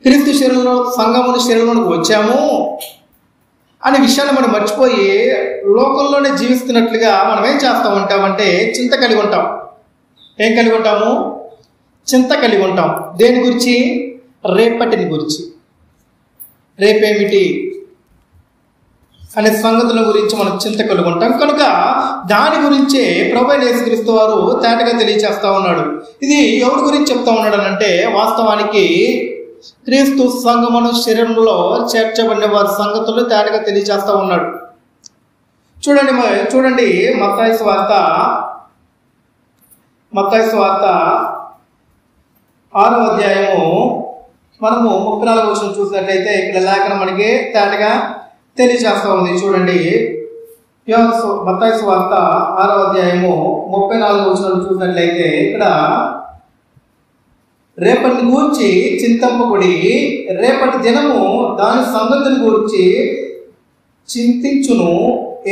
క్రీస్తు శరీరంలో సంఘముని శరీరంలోకి వచ్చాము అనే విషయాన్ని మనం మర్చిపోయి లోకంలోనే జీవిస్తున్నట్లుగా మనం ఏం చేస్తూ ఉంటామంటే చింత కలిగి ఉంటాం. ఏం కలిగి ఉంటాము? చింత కలిగి ఉంటాం. దేని గురించి? రేపటిని గురించి. రేపేమిటి అనే సంగతుల గురించి మనం చింత కలిగి ఉంటాం. కనుక దాని గురించే ప్రభువైన యేసుక్రీస్తు వారు తేటగా తెలియచేస్తా ఉన్నాడు. ఇది ఎవరి గురించి చెప్తా ఉన్నాడు అంటే వాస్తవానికి క్రీస్తు సంఘమును శరీరంలో చేర్చబడిన వారి సంగతులు తేటగా తెలియచేస్తా ఉన్నాడు. చూడండి మత్తయి సువార్త 6వ అధ్యాయము మనము 34వ వచనం చూసినట్లయితే ఇక్కడ లేఖనం మనకి తేటగా తెలియచేస్తా ఉంది. చూడండి, మత్తయి సువార్త 6వ అధ్యాయము 34వ వచనం చూసినట్లయితే ఇక్కడ రేపటిని గూర్చి చింతింపబడి రేపటి దినము దాని సంగతిని గూర్చి చింతించును,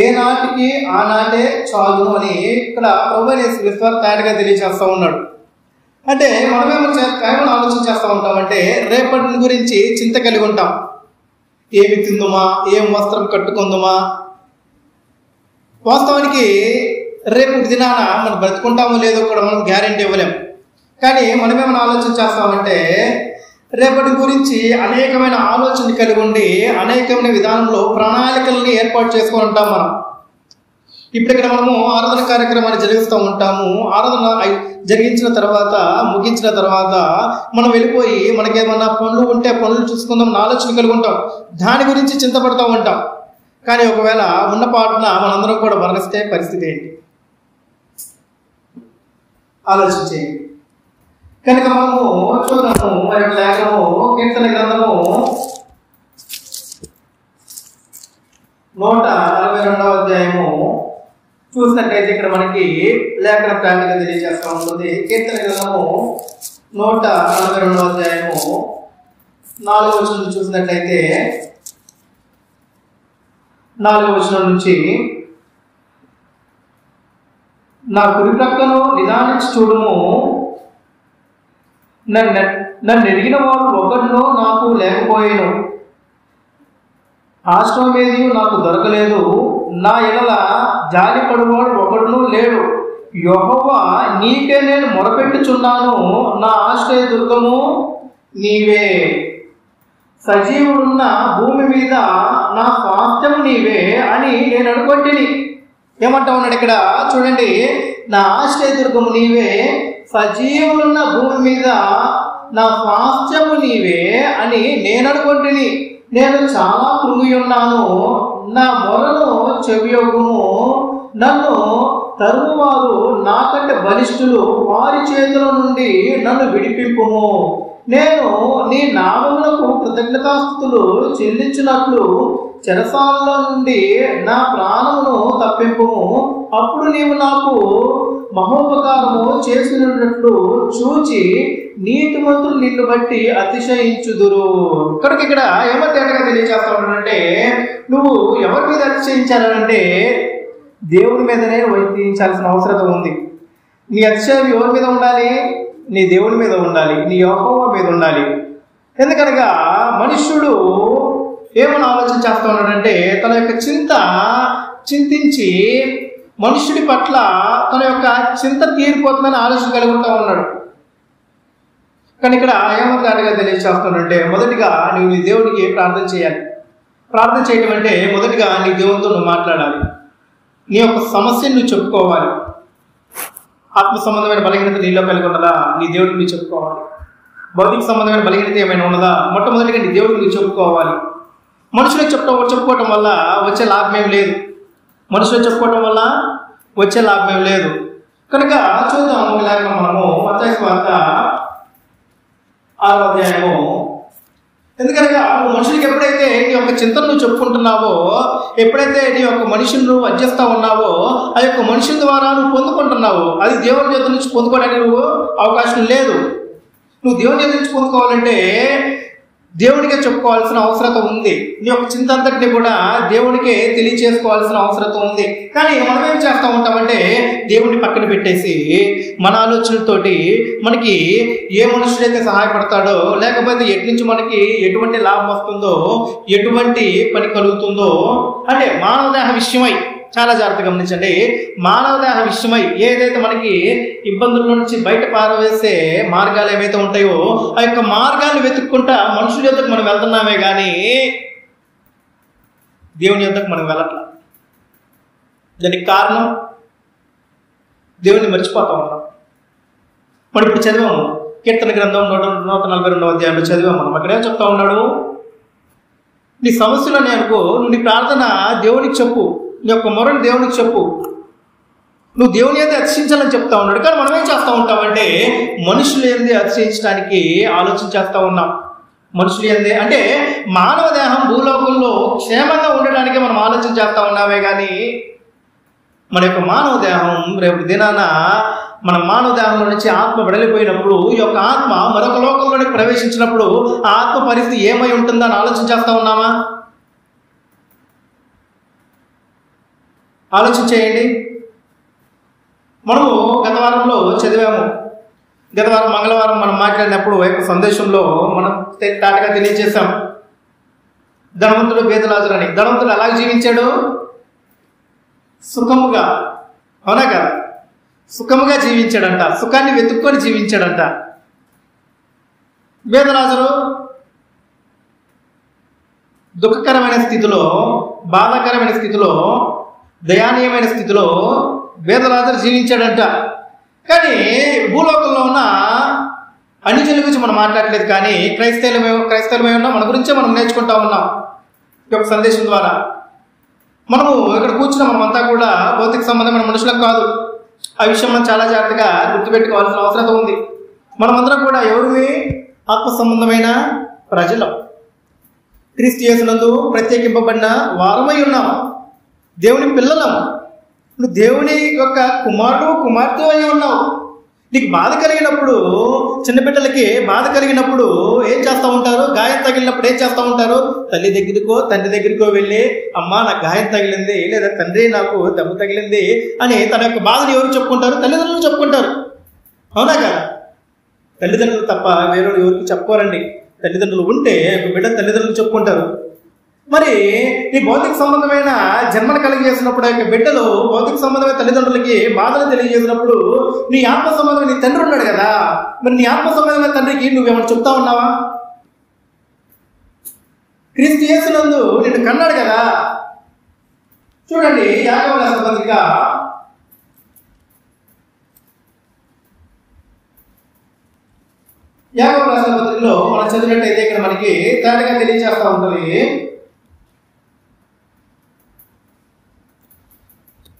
ఏ నాటికి ఆనాటే చాలును అని ఇక్కడ ప్రభువైన యేసుక్రీస్తు వారు తేటగా తెలియజేస్తా ఉన్నాడు. అంటే మనమేమో ఆలోచన చేస్తూ ఉంటామంటే రేపటి గురించి చింత కలిగి ఉంటాం. ఏమి తిందుమా, ఏం వస్త్రం కట్టుకుందుమా. వాస్తవానికి రేపటి దినాన మనం బ్రతుకుంటామో లేదో కూడా మనం గ్యారెంటీ ఇవ్వలేం. కానీ మనమేమైనా ఆలోచన చేస్తామంటే రేపటి గురించి అనేకమైన ఆలోచన కలిగి ఉండి అనేకమైన విధానంలో ప్రణాళికలని ఏర్పాటు చేసుకొని ఉంటాం. మనం ఇప్పుడు ఇక్కడ మనము ఆరాధన కార్యక్రమాన్ని జరిగిస్తూ ఉంటాము. ఆరాధన జరిగించిన తర్వాత ముగించిన తర్వాత మనం వెళ్ళిపోయి మనకేమన్నా పనులు ఉంటే పనులు చూసుకుందాం ఆలోచన కలిగి ఉంటాం. దాని గురించి చింతపడుతూ ఉంటాం. కానీ ఒకవేళ ఉన్న పాటన మనందరం కూడా మరణిస్తే పరిస్థితి ఏంటి ఆలోచించేయండి. కనుక మనము చూద్దాము మరి లేఖనము కీర్తన గ్రంథము 142వ అధ్యాయము చూసినట్లయితే ఇక్కడ మనకి లేఖన ప్రాంతంగా తెలియజేస్తూ ఉంటుంది. కీర్తన గ్రంథము 142వ అధ్యాయము 4వ వచనం చూసినట్లయితే 4వ వచనం నుంచి నా కుడి ప్రక్కను నిదానించి చూడుము, నన్ను ఎరిగిన వాడు ఒకడును నాకు లేకపోయాను, ఆశ్రమేది నాకు దొరకలేదు, నా ఎడల జాలిపడువాడు ఒకడును లేడు. యెహోవా నీకే నేను మొరపెట్టుచున్నాను, నా ఆశ్రయ దుర్గము నీవే, సజీవుడున్న భూమి మీద నా స్వాస్థ్యము నీవే అని నేను అనుకుంటుని. ఏమంటా ఉన్నాడు ఇక్కడ చూడండి, నా ఆశ్రయ దుర్గము నీవే, సజీవులున్న భూమి మీద నా స్వాస్థ్యము నీవే అని నేను అనుకుంటుని. నేను చాలా కృంగి ఉన్నాను, నా మొరను చెవియొగ్గుము, నన్ను తరుమువారు నాకంటే బలిష్ఠులు, వారి చేతుల నుండి నన్ను విడిపింపుము. నేను నీ నామములకు కృతజ్ఞతాస్తుతులు చెల్లించినట్లు చెరసాలలో నుండి నా ప్రాణమును తప్పింపుము. అప్పుడు నీవు నాకు మహోపకారము చేసినట్లు చూచి నీతిమంతులు నిన్ను బట్టి అతిశయించుదురు. ఇక్కడ ఏమో తేటగా తెలియజేస్తా ఉన్నాడంటే నువ్వు ఎవరి మీద అతిశయించాలంటే దేవుడి మీదనే వైద్యించాల్సిన అవసరం ఉంది. నీ అతిశయం ఎవరి మీద ఉండాలి? నీ దేవుడి మీద ఉండాలి, నీ యెహోవా మీద ఉండాలి. ఎందుకనగా మనుష్యుడు ఏమని ఆలోచన చేస్తూ ఉన్నాడంటే తన యొక్క చింతించి మనుష్యుడి పట్ల తన యొక్క చింత తీరిపోతుందని ఆలోచన కలిగి ఉంటా ఉన్నాడు. కానీ ఇక్కడ ఏమంతగా తెలియజేస్తున్నాడంటే మొదటిగా నువ్వు నీ దేవుడికి ప్రార్థన చేయాలి. ప్రార్థన చేయడం అంటే మొదటిగా నీ దేవునితో నువ్వు మాట్లాడాలి, నీ యొక్క సమస్యను నువ్వు చెప్పుకోవాలి. ఆత్మ సంబంధమైన బలహీనత నీలో కలిగి ఉన్నదా? నీ దేవుడికి నువ్వు చెప్పుకోవాలి. భౌతిక సంబంధమైన బలహీనత ఏమైనా ఉన్నదా? మొట్టమొదటిగా నీ దేవుడికి నువ్వు చెప్పుకోవాలి. మనుషులకు చెప్పుకోవటం వల్ల వచ్చే లాభమేం లేదు. మనుషులకు చెప్పుకోవటం వల్ల వచ్చే లాభమేం లేదు. కనుక చూద్దాం ఇలాగ మనము మత్తయి సువార్త 6వ అధ్యాయము. ఎందుకనగా నువ్వు మనుషులకి ఎప్పుడైతే నీ యొక్క చింతను నువ్వు చెప్పుకుంటున్నావో, ఎప్పుడైతే నీ యొక్క మనిషిని నువ్వు అర్జిస్తా ఉన్నావో, ఆ యొక్క మనుషుల ద్వారా నువ్వు పొందుకుంటున్నావు. అది దేవుని చేతుల నుంచి పొందుకోవడానికి నువ్వు అవకాశం లేదు. నువ్వు దేవుని చేతుల నుంచి పొందుకోవాలంటే దేవునికే చెప్పుకోవాల్సిన అవసరత ఉంది. నీ యొక్క చింత అంతటిని కూడా దేవునికే తెలియచేసుకోవాల్సిన అవసరత ఉంది. కానీ మనం ఏం చేస్తూ ఉంటామంటే దేవుడిని పక్కన పెట్టేసి మన ఆలోచనలతోటి మనకి ఏ మనుషుడైతే సహాయపడతాడో, లేకపోతే ఎటు నుంచి మనకి ఎటువంటి లాభం వస్తుందో, ఎటువంటి పని కలుగుతుందో, అంటే మానవ దేహ విషయమై చాలా జాగ్రత్తగా గమనించండి. మానవ దేహ విషయమై ఏదైతే మనకి ఇబ్బందుల నుంచి బయట పారవేసే మార్గాలు ఏవైతే ఉంటాయో ఆ యొక్క మార్గాన్ని వెతుక్కుంటా మనుషుల యొద్దకు మనం వెళ్తున్నామే కానీ దేవుని యొద్దకు మనం వెళ్ళట్లా. దానికి కారణం దేవుని మర్చిపోతా ఉన్నాం. మరి ఇప్పుడు చదివాము కీర్తన గ్రంథం 142వ అధ్యాయంలో చదివాము. మనం అక్కడేం చెప్తా ఉన్నాడు, నీ సమస్యలని అనుకో, నువ్వు నీ ప్రార్థన దేవునికి చెప్పు, నీ యొక్క మొరని దేవునికి చెప్పు, నువ్వు దేవుని అయితే అతిశించాలని చెప్తా ఉన్నాడు. కానీ మనం ఏం చేస్తూ ఉంటామంటే మనుషులు ఏంది అతిశయించడానికి ఆలోచన చేస్తూ ఉన్నాం. మనుషులు ఏంది అంటే మానవ దేహం భూలోకంలో క్షేమంగా ఉండడానికి మనం ఆలోచన చేస్తూ ఉన్నామే కానీ మన యొక్క మానవ దేహం రేపు దినాన మన మానవ దేహంలో నుంచి ఆత్మ వెడలిపోయినప్పుడు ఈ యొక్క ఆత్మ మరొక లోకంలోనికి ప్రవేశించినప్పుడు ఆ ఆత్మ పరిస్థితి ఏమై ఉంటుందని ఆలోచన చేస్తూ ఉన్నామా? ఆలోచన చేయండి. మనము గత వారంలో చదివాము. గత వారం మంగళవారం మనం మాట్లాడినప్పుడు యొక్క సందేశంలో మనం తాటగా తెలియజేశాం ధనవంతుడు బేదలాజరు అని. ధనవంతుడు ఎలాగ జీవించాడు? సుఖముగా, అవునా కదా? సుఖముగా జీవించాడంట, సుఖాన్ని వెతుక్కొని జీవించాడంట. బేదలాజరు దుఃఖకరమైన స్థితిలో, బాధాకరమైన స్థితిలో, దయానీయమైన స్థితిలో బేదలాజరు జీవించాడంట. కానీ భూలోకంలో ఉన్న అన్యజనుల గురించి మనం మాట్లాడలేదు, కానీ క్రైస్తవులమే ఉన్నాం, మన గురించే మనం నేర్చుకుంటా ఉన్నాం ఈ యొక్క సందేశం ద్వారా. మనము ఇక్కడ కూర్చున్న మనమంతా కూడా భౌతిక సంబంధమైన మనుషులకు కాదు. ఆ విషయం మనం చాలా జాగ్రత్తగా గుర్తుపెట్టుకోవాల్సిన అవసరం ఉంది. మనమందరం కూడా ఎవరివి? ఆత్మ సంబంధమైన ప్రజలం, క్రీస్తు యేసునందు ప్రత్యేకింపబడిన వారమై ఉన్నాం, దేవుని పిల్లలం. నువ్వు దేవుని యొక్క కుమారుడు కుమార్తె అయి ఉన్నావు. నీకు బాధ కలిగినప్పుడు, చిన్నబిడ్డలకి బాధ కలిగినప్పుడు ఏం చేస్తూ ఉంటారు? గాయం తగిలినప్పుడు ఏం చేస్తూ ఉంటారు? తల్లి దగ్గరికో తండ్రి దగ్గరికో వెళ్ళి, అమ్మా నాకు గాయం తగిలింది, లేదా తండ్రి నాకు దెబ్బ తగిలింది అని తన యొక్క బాధను ఎవరు చెప్పుకుంటారు? తల్లిదండ్రులు చెప్పుకుంటారు, అవునా కదా? తల్లిదండ్రులు తప్ప వేరే ఎవరికి చెప్పుకోరండి. తల్లిదండ్రులు ఉంటే బిడ్డ తల్లిదండ్రులు చెప్పుకుంటారు. మరి ఈ భౌతిక సంబంధమైన జన్మను కలిగజేసినప్పుడు యొక్క బిడ్డలు భౌతిక సంబంధమైన తల్లిదండ్రులకి బాధలు తెలియజేసినప్పుడు నీ ఆత్మ సంబంధమైన నీ తండ్రి ఉన్నాడు కదా, మరి నీ ఆత్మ సంబంధమైన తండ్రికి నువ్వేమన్నా చెప్తా ఉన్నావా? క్రీస్తు యేసునందు నిన్ను కన్నాడు కదా. చూడండి యాకోబు రాసిన పత్రిక 50వ పత్రికలో మనం చదివినట్టయితే ఇక్కడ మనకి తేటగా తెలియజేస్తా ఉంటుంది.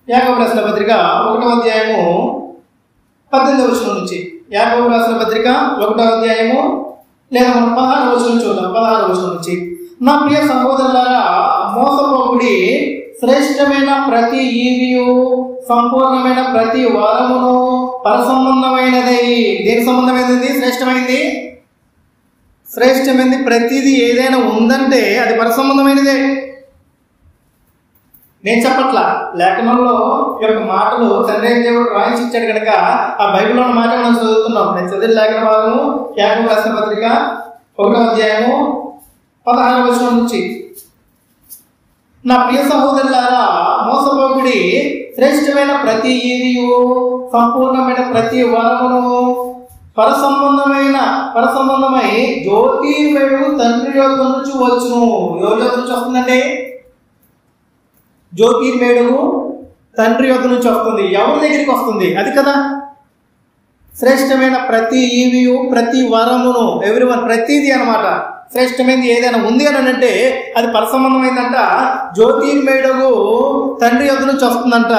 50వ పత్రిక 1వ అధ్యాయము 18వ వచనం నుంచి, 50వ పత్రిక 1వ అధ్యాయము లేదా మనం 16వ వచనం చూద్దాం. 16వ వచనం నుంచి, నా ప్రియ సహోదరులారా, మోసపోకుడి, శ్రేష్టమైన ప్రతి ఈవియు సంపూర్ణమైన ప్రతి వరమును పరసంబంధమైనది. దేని సంబంధమైనది? శ్రేష్టమైనది. శ్రేష్టమైనది ప్రతిదీ ఏదైనా ఉందంటే అది పరసంబంధమైనదే. నేను చెప్పట్లా, లేఖనంలో యొక్క మాటలు తండ్రి దేవుడు రాయించి ఇచ్చాడు కనుక ఆ బైబిల్లో ఉన్న మాట మనం చదువుతున్నాం. నేను చదివిన లేఖన భాగము యాకోబు రాసిన పత్రిక 1వ అధ్యాయము 16వ వచనం నుంచి, నా ప్రియ సహోదరులారా, మోసపోకుడి, శ్రేష్టమైన ప్రతి ఈవియు సంపూర్ణమైన ప్రతి వరమును పరసంబంధమై జ్యోతిర్మయుడు తండ్రి యొద్ద నుంచి వచ్చును. ఎవరి యొద్ద నుంచి వస్తుందండి? జ్యోతిర్మయుడు తండ్రి యొద్ద నుంచి వస్తుంది. ఎవరి దగ్గరికి వస్తుంది? అది కదా శ్రేష్టమైన ప్రతి ఈవియు ప్రతి వరమును, ఎవ్రీవన్, ప్రతిదీ అనమాట. శ్రేష్టమైనది ఏదైనా ఉంది అని అంటే అది పరసంబంధమైందంట. జ్యోతిర్మయుడు తండ్రి యొద్ద నుంచి వస్తుందంట.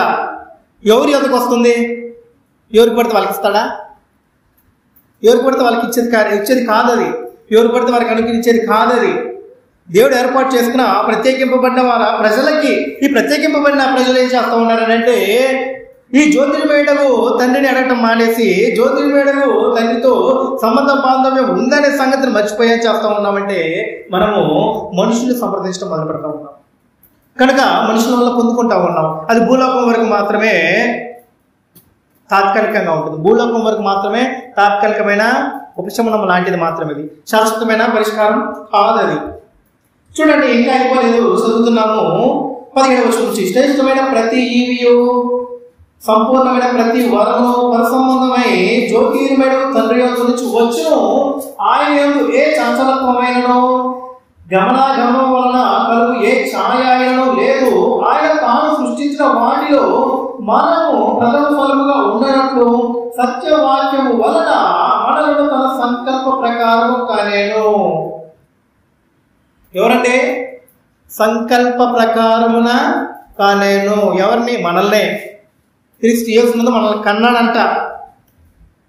ఎవరి యొద్దకు వస్తుంది? ఎవరికి పడితే వాళ్ళకి ఇస్తాడా? ఎవరికి పడితే వాళ్ళకి ఇచ్చేది కాదు అది. ఎవరికి పడితే వారికి అనుగ్రహించేది కాదు అది. దేవుడు ఏర్పాటు చేసుకున్న ప్రత్యేకింపబడిన వారి ప్రజలకి, ఈ ప్రత్యేకింపబడిన ప్రజలు ఏం చేస్తూ ఉన్నారనంటే ఈ జ్యోతిర్మయుడకు తండ్రిని అడగటం మానేసి జ్యోతిర్మయుడకు తండ్రితో సంబంధ బాంధవ్యం ఉందనే సంగతిని మర్చిపోయేం చేస్తూ ఉన్నామంటే మనము మనుషుల్ని సంప్రదించడం మొదలు పెడతా ఉన్నాం. కనుక మనుషుల వల్ల పొందుకుంటా ఉన్నాం. అది భూలోకం వరకు మాత్రమే తాత్కాలికంగా ఉంటుంది. భూలోకం వరకు మాత్రమే తాత్కాలికమైన ఉపశమనం లాంటిది మాత్రమే. ఇది శాశ్వతమైన పరిష్కారం కాదు. అది చూడండి, ఇంకా అయిపోలేదు, చదువుతున్నాము 17వ వచనం నుంచి. శ్రేష్టమైన ప్రతి ఈవియు సంపూర్ణమైన ప్రతి వరము పరసంబంధమై జ్యోతిర్మయుడు తండ్రి యొద్ద నుంచి వచ్చును. ఆయన యందు ఏ చంచలత్వమైనను గమనాగమనం వలన కలుగు ఏ ఛాయ అయినను లేదు. ఆయన తాను సృష్టించిన వాటిలో మనము ప్రథమ ఫలముగా ఉండనట్లు సత్యవాక్యము వలన మనలను తన సంకల్ప ప్రకారము కనేను. ఎవరంటే సంకల్ప ప్రకారమున కానేను. ఎవరిని? మనల్నే. క్రీస్తు యేసు నందు మనల్ని కన్నాడంట.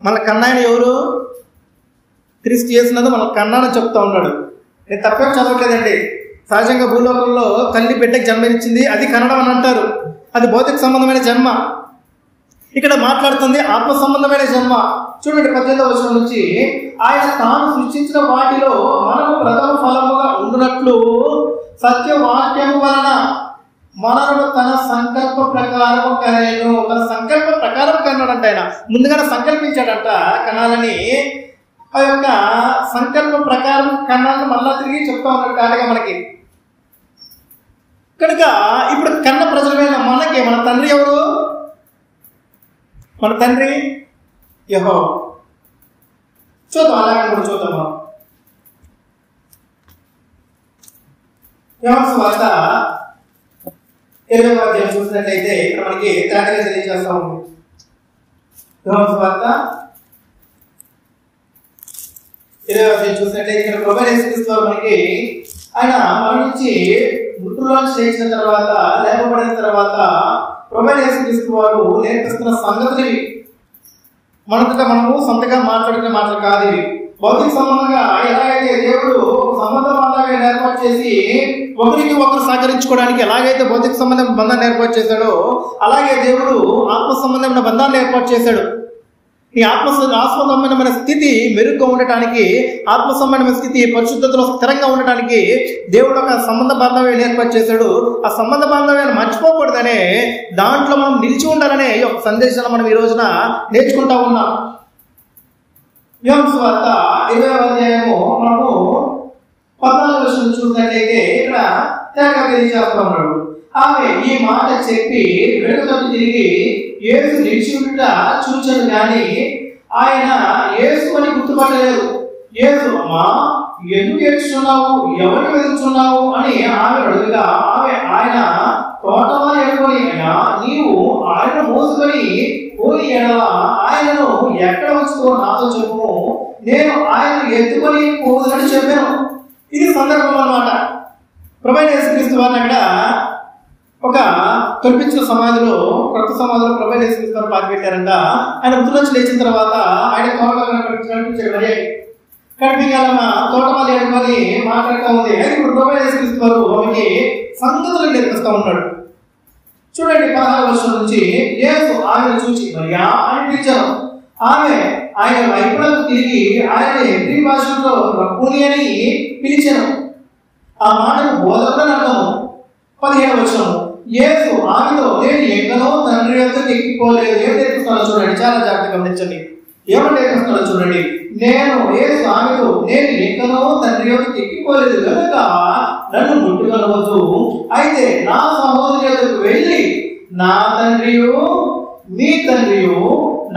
మన కన్నాయన ఎవరు? క్రీస్తు యేసు నందు మనల్ని కన్నాడని చెప్తా ఉన్నాడు. నేను తప్పేం చదవట్లేదండి. సహజంగా భూలోకంలో తల్లి బిడ్డకి జన్మనిచ్చింది, అది కనడం అని అంటారు. అది భౌతిక సంబంధమైన జన్మ. ఇక్కడ మాట్లాడుతుంది ఆత్మ సంబంధమైన జన్మ. చూడండి 18వ వచనం నుంచి, ఆయన తాను సృష్టించిన వాటిలో మనము ప్రథమ ఫలముగా ఉండునట్లు సత్యవాక్యము వలన మనను తన సంకల్ప ప్రకారం కనేను. తన సంకల్ప ప్రకారం కన్నాడంట. ఆయన ముందుగానే సంకల్పించాడంట కనాలని. ఆ యొక్క సంకల్ప ప్రకారం కన్నాలను మళ్ళా తిరిగి చెప్తా ఉన్నాడు కాదుగా మనకి. కనుక ఇప్పుడు కన్న ప్రజలమైన మనకి మన తండ్రి ఎవరు? మన తండ్రి యెహోవా. చూద్దాం, అలాగే కూడా చూద్దాం. యోహాను సువార్త 20వ అధ్యాయం చూసినట్లయితే ఇక్కడ మనకి తేటగా తెలియజేస్తా ఉంది. యోహాను సువార్త 20వ అధ్యాయం చూసినట్లయితే ఇక్కడ ప్రభువైన యేసుక్రీస్తు వారు మనకి ఆయన మరణించి మృతుల్లోంచి లేచిన తర్వాత, లేపబడిన తర్వాత ప్రభువైన యేసుక్రీస్తు వారు నేర్పిస్తున్న సంగతులు ఇవి. మనతో మనము సొంతగా మాట్లాడుకునే మాటలు కాదు ఇవి. భౌతిక సంబంధంగా ఎలాగైతే దేవుడు సంబంధ బాంధవ్యాన్ని ఏర్పాటు చేసి ఒకరికి ఒకరు సహకరించుకోవడానికి ఎలాగైతే భౌతిక సంబంధం బంధాన్ని ఏర్పాటు చేశాడో, అలాగే దేవుడు ఆత్మ సంబంధమైన బంధాన్ని ఏర్పాటు చేశాడు. ఈ ఆత్మ సంబంధమైన స్థితి మెరుగ్గా ఉండటానికి, ఆత్మ సంబంధమైన స్థితి పరిశుద్ధతలో స్థిరంగా ఉండటానికి దేవుడు ఒక సంబంధ బాంధవ్యాన్ని ఏర్పాటు చేశాడు. ఆ సంబంధ బాంధవ్యాన్ని మర్చిపోకూడదనే, దాంట్లో మనం నిలిచి ఉండాలనే ఒక సందేశాన్ని మనం ఈ రోజున నేర్చుకుంటా ఉన్నాం. యోహాను సువార్త 20వ అధ్యాయము మనము 14వ వచనం చూసినట్లయితే ఇక్కడ తేటగా తెలియజేస్తా ఉన్నాడు. ఆమె ఈ మాట చెప్పి వెనుకకు తిరిగి యేసు నిలిచి ఉండుట చూచాను గాని ఆయన యేసు అని గుర్తుపట్టలేదు. యేసు, అమ్మా ఎందుకు ఏడ్చున్నావు, ఎవరు వెతుకుతున్నావు అని ఆమె అడుగుగా ఆయన తోటమాలి అనుకొని, అయినా నీవు ఆయన మోసుకొని పోయి ఎడల ఆయనను ఎక్కడ ఉంచుకో నాతో చెప్పుము, నేను ఆయన ఎత్తుకొని పోదని చెప్పాను. ఇది సందర్భం అన్నమాట. ప్రభువైన యేసుక్రీస్తు వారిని అక్కడ ఒక తొలిపించిన సమాధిలో, కొత్త సమాధిలో ప్రభువైన యేసుక్రీస్తు వారు పాతి పెట్టారంట. ఆయన మృతుల్లోంచి లేచిన తర్వాత ఆయన తోటగా కనిపించాడు. మరి కనిపించాలన్న తోటమాలి అనుకొని మాట్లాడుతూ ఉంది. అయితే ఇప్పుడు ప్రభువైన యేసుక్రీస్తు వారు ఆమెకి సంగతులు నేర్పిస్తూ ఉన్నాడు. చూడండి 16వ వచనం నుంచి, యేసు ఆమెను చూచి మరియా అని పిలిచాను. ఆమె ఆయన వైపునకు తిరిగి ఆయన హెబ్రీ భాషలో రబ్బూని అని పిలిచాను. ఆ మాటకు బోధకుడని అర్థము. 17వ వచనం, యేసు ఆమెతో, నేను ఎక్కడో తండ్రి వద్దకు ఎక్కిపోలేదు. ఏం నేర్పిస్తున్నాడో చూడండి, చాలా జాగ్రత్తగా గమనించండి. ఏమని నేర్పిస్తున్నాడో చూడండి. యేసు ఆమెతో, నేను ఎక్కడో తండ్రి వద్దకు ఎక్కిపోలేదు కనుక నన్ను ముట్టుకొనవద్దు. అయితే నా సహోదరి వద్దకు వెళ్ళి నా తండ్రియు మీ తండ్రియు,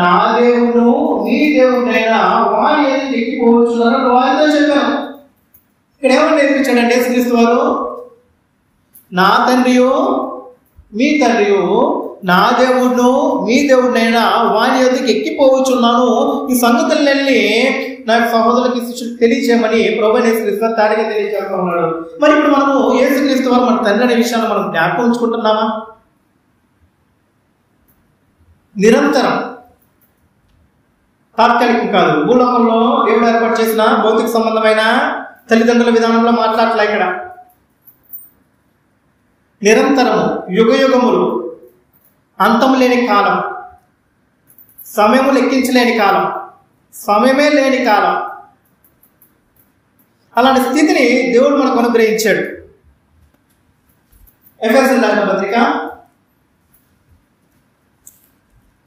నా దేవుడు మీ దేవుడైనా వారి ఎదురు ఎక్కిపోవచ్చునని వారితో చెప్పాను. ఇక్కడ ఏమని నేర్పించాడంటే యేసుక్రీస్తు వారు, నా తండ్రియు మీ తండ్రియు, నా దేవుడు మీ దేవుడినైనా వారి ఎదురుకి ఎక్కిపోవచ్చున్నాను. ఈ సంగతులన్నీ నా సహోదరులకి శిష్యులకు తెలియచేయమని ప్రభువైన యేసుక్రీస్తు వారు తాడిగా తెలియజేస్తూ ఉన్నాడు. మరి ఇప్పుడు మనము యేసుక్రీస్తు వారు మన తండ్రి అనే విషయాన్ని మనం జ్ఞాపకం ఉంచుకుంటున్నామా? నిరంతరం, తాత్కాలికం కాదు. భూలోకంలో దేవుడు ఏర్పాటు చేసిన భౌతిక సంబంధమైన తల్లిదండ్రుల విధానంలో మాట్లాడలే. ఇక్కడ నిరంతరము, యుగ యుగములు అంతము లేని కాలం, సమయము లెక్కించలేని కాలం, సమయమే లేని కాలం. అలాంటి స్థితిని దేవుడు మనకు అనుగ్రహించాడు. ఎఫెసీయులకు రాసిన పత్రిక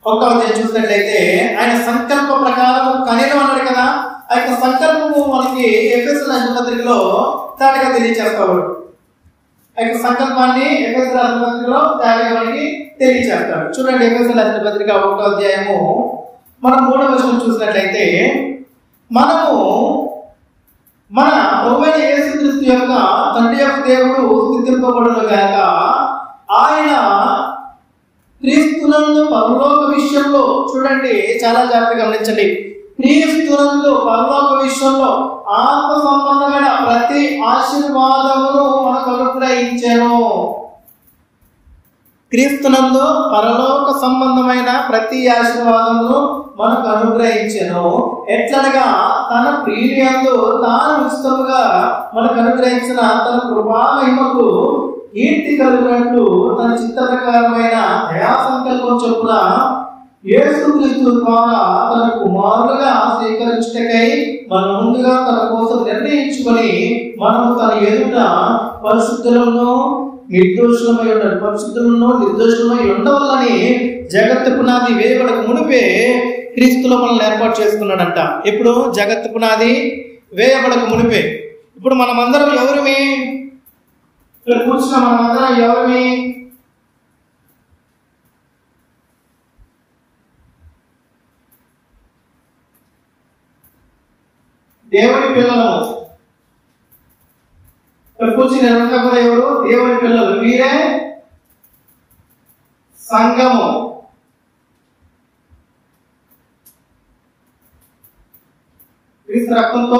1వ అధ్యాయం చూసినట్లయితే ఆయన సంకల్ప ప్రకారం కనిను అన్నాడు కదా. ఆ యొక్క సంకల్పము మనకి ఎఫెసీయులకు రాసిన పత్రికలో తేటగా తెలియచేస్తాడు. ఆ యొక్క సంకల్పాన్ని ఎఫెసీయులకు రాసిన పత్రికలో తేటగా మనకి తెలియచేస్తాడు. చూడండి, ఎఫెసీయులకు రాసిన పత్రిక 1వ అధ్యాయము మనం 3వ వచనం చూసినట్లయితే, మనము మన ప్రభువైన యేసుక్రీస్తు యొక్క తండ్రి యొక్క దేవుడు స్తుతింపబడును గాక. ఆయన క్రీస్తునందు పరలోక విషయంలో, చూడండి చాలా జాగ్రత్తగా గమనించండి, క్రీస్తునందు పరలోక విషయంలో ఆత్మ సంబంధమైన ప్రతి ఆశీర్వాదమును మనకు అనుగ్రహించెను. క్రీస్తునందు పరలోక సంబంధమైన ప్రతి ఆశీర్వాదమును మనకు అనుగ్రహించెను. ఎట్లనగా తన ప్రియులందు తాను ఉచితముగా మనకు అనుగ్రహించిన తన కృపా మహిమకు కీర్తి కలుగునట్లు తన చిత్త ప్రకారమైన దయా సంకల్పం చొప్పున యేసుక్రీస్తు ద్వారా తన కుమారులుగా స్వీకరించుటకై మనం ముందుగా తన కోసం నిర్ణయించుకొని మనము తన ఎదుట పరిశుద్ధులను నిర్దోషులమై ఉండాలి. పరిశుద్ధులను నిర్దోషులమై ఉండవాలని జగత్తు పునాది వేయబడక మునిపే క్రీస్తులో మనల్ని ఏర్పాటు చేసుకున్నాడంట. ఇప్పుడు జగత్తు పునాది వేయబడక మునిపే. ఇప్పుడు మనమందరం ఎవరిమి? ఇక్కడ కూర్చున్న మనమందరం ఎవరిమి? దేవుని పిల్లలు. ఇక్కడ కూర్చుని ఎవరంతా కూడా ఎవరు? దేవుని పిల్లలు. వీరే సంఘము. క్రీస్తు రక్తంతో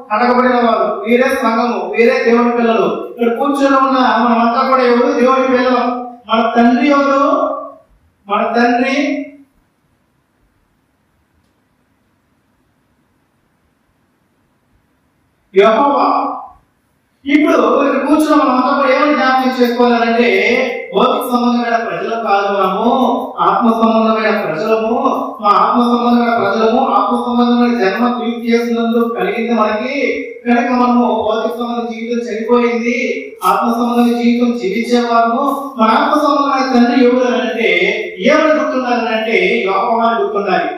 కడగబడిన వారు, వీరే సంఘము, వీరే దేవుని పిల్లలు. ఇక్కడ కూర్చొని ఉన్న మనమంతా కూడా ఎవరు? దేవుని పిల్లలు. మన తండ్రి ఎవరు? మన తండ్రి యెహోవా. ఇప్పుడు ఇక్కడ కూర్చున్న మనమంతా కూడా ఏమని జ్ఞాపకం చేసుకోవాలంటే, భౌతిక సంబంధమైన ప్రజలు కాదు, మనము ఆత్మ సంబంధమైన ప్రజలము. మా ఆత్మ సంబంధమైన ప్రజలము, ఆత్మ సంబంధమైన జన్మ క్రీస్తు యేసునందు కలిగింది మనకి. కనుక మనము భౌతిక సంబంధ జీవితం చనిపోయింది, ఆత్మ సంబంధ జీవితం జీవించేవారము. మన ఆత్మ సంబంధమైన తండ్రి ఎవరు అంటే ఏమని గుర్తుండాలంటే యెహోవా అని గుర్తుండాలి.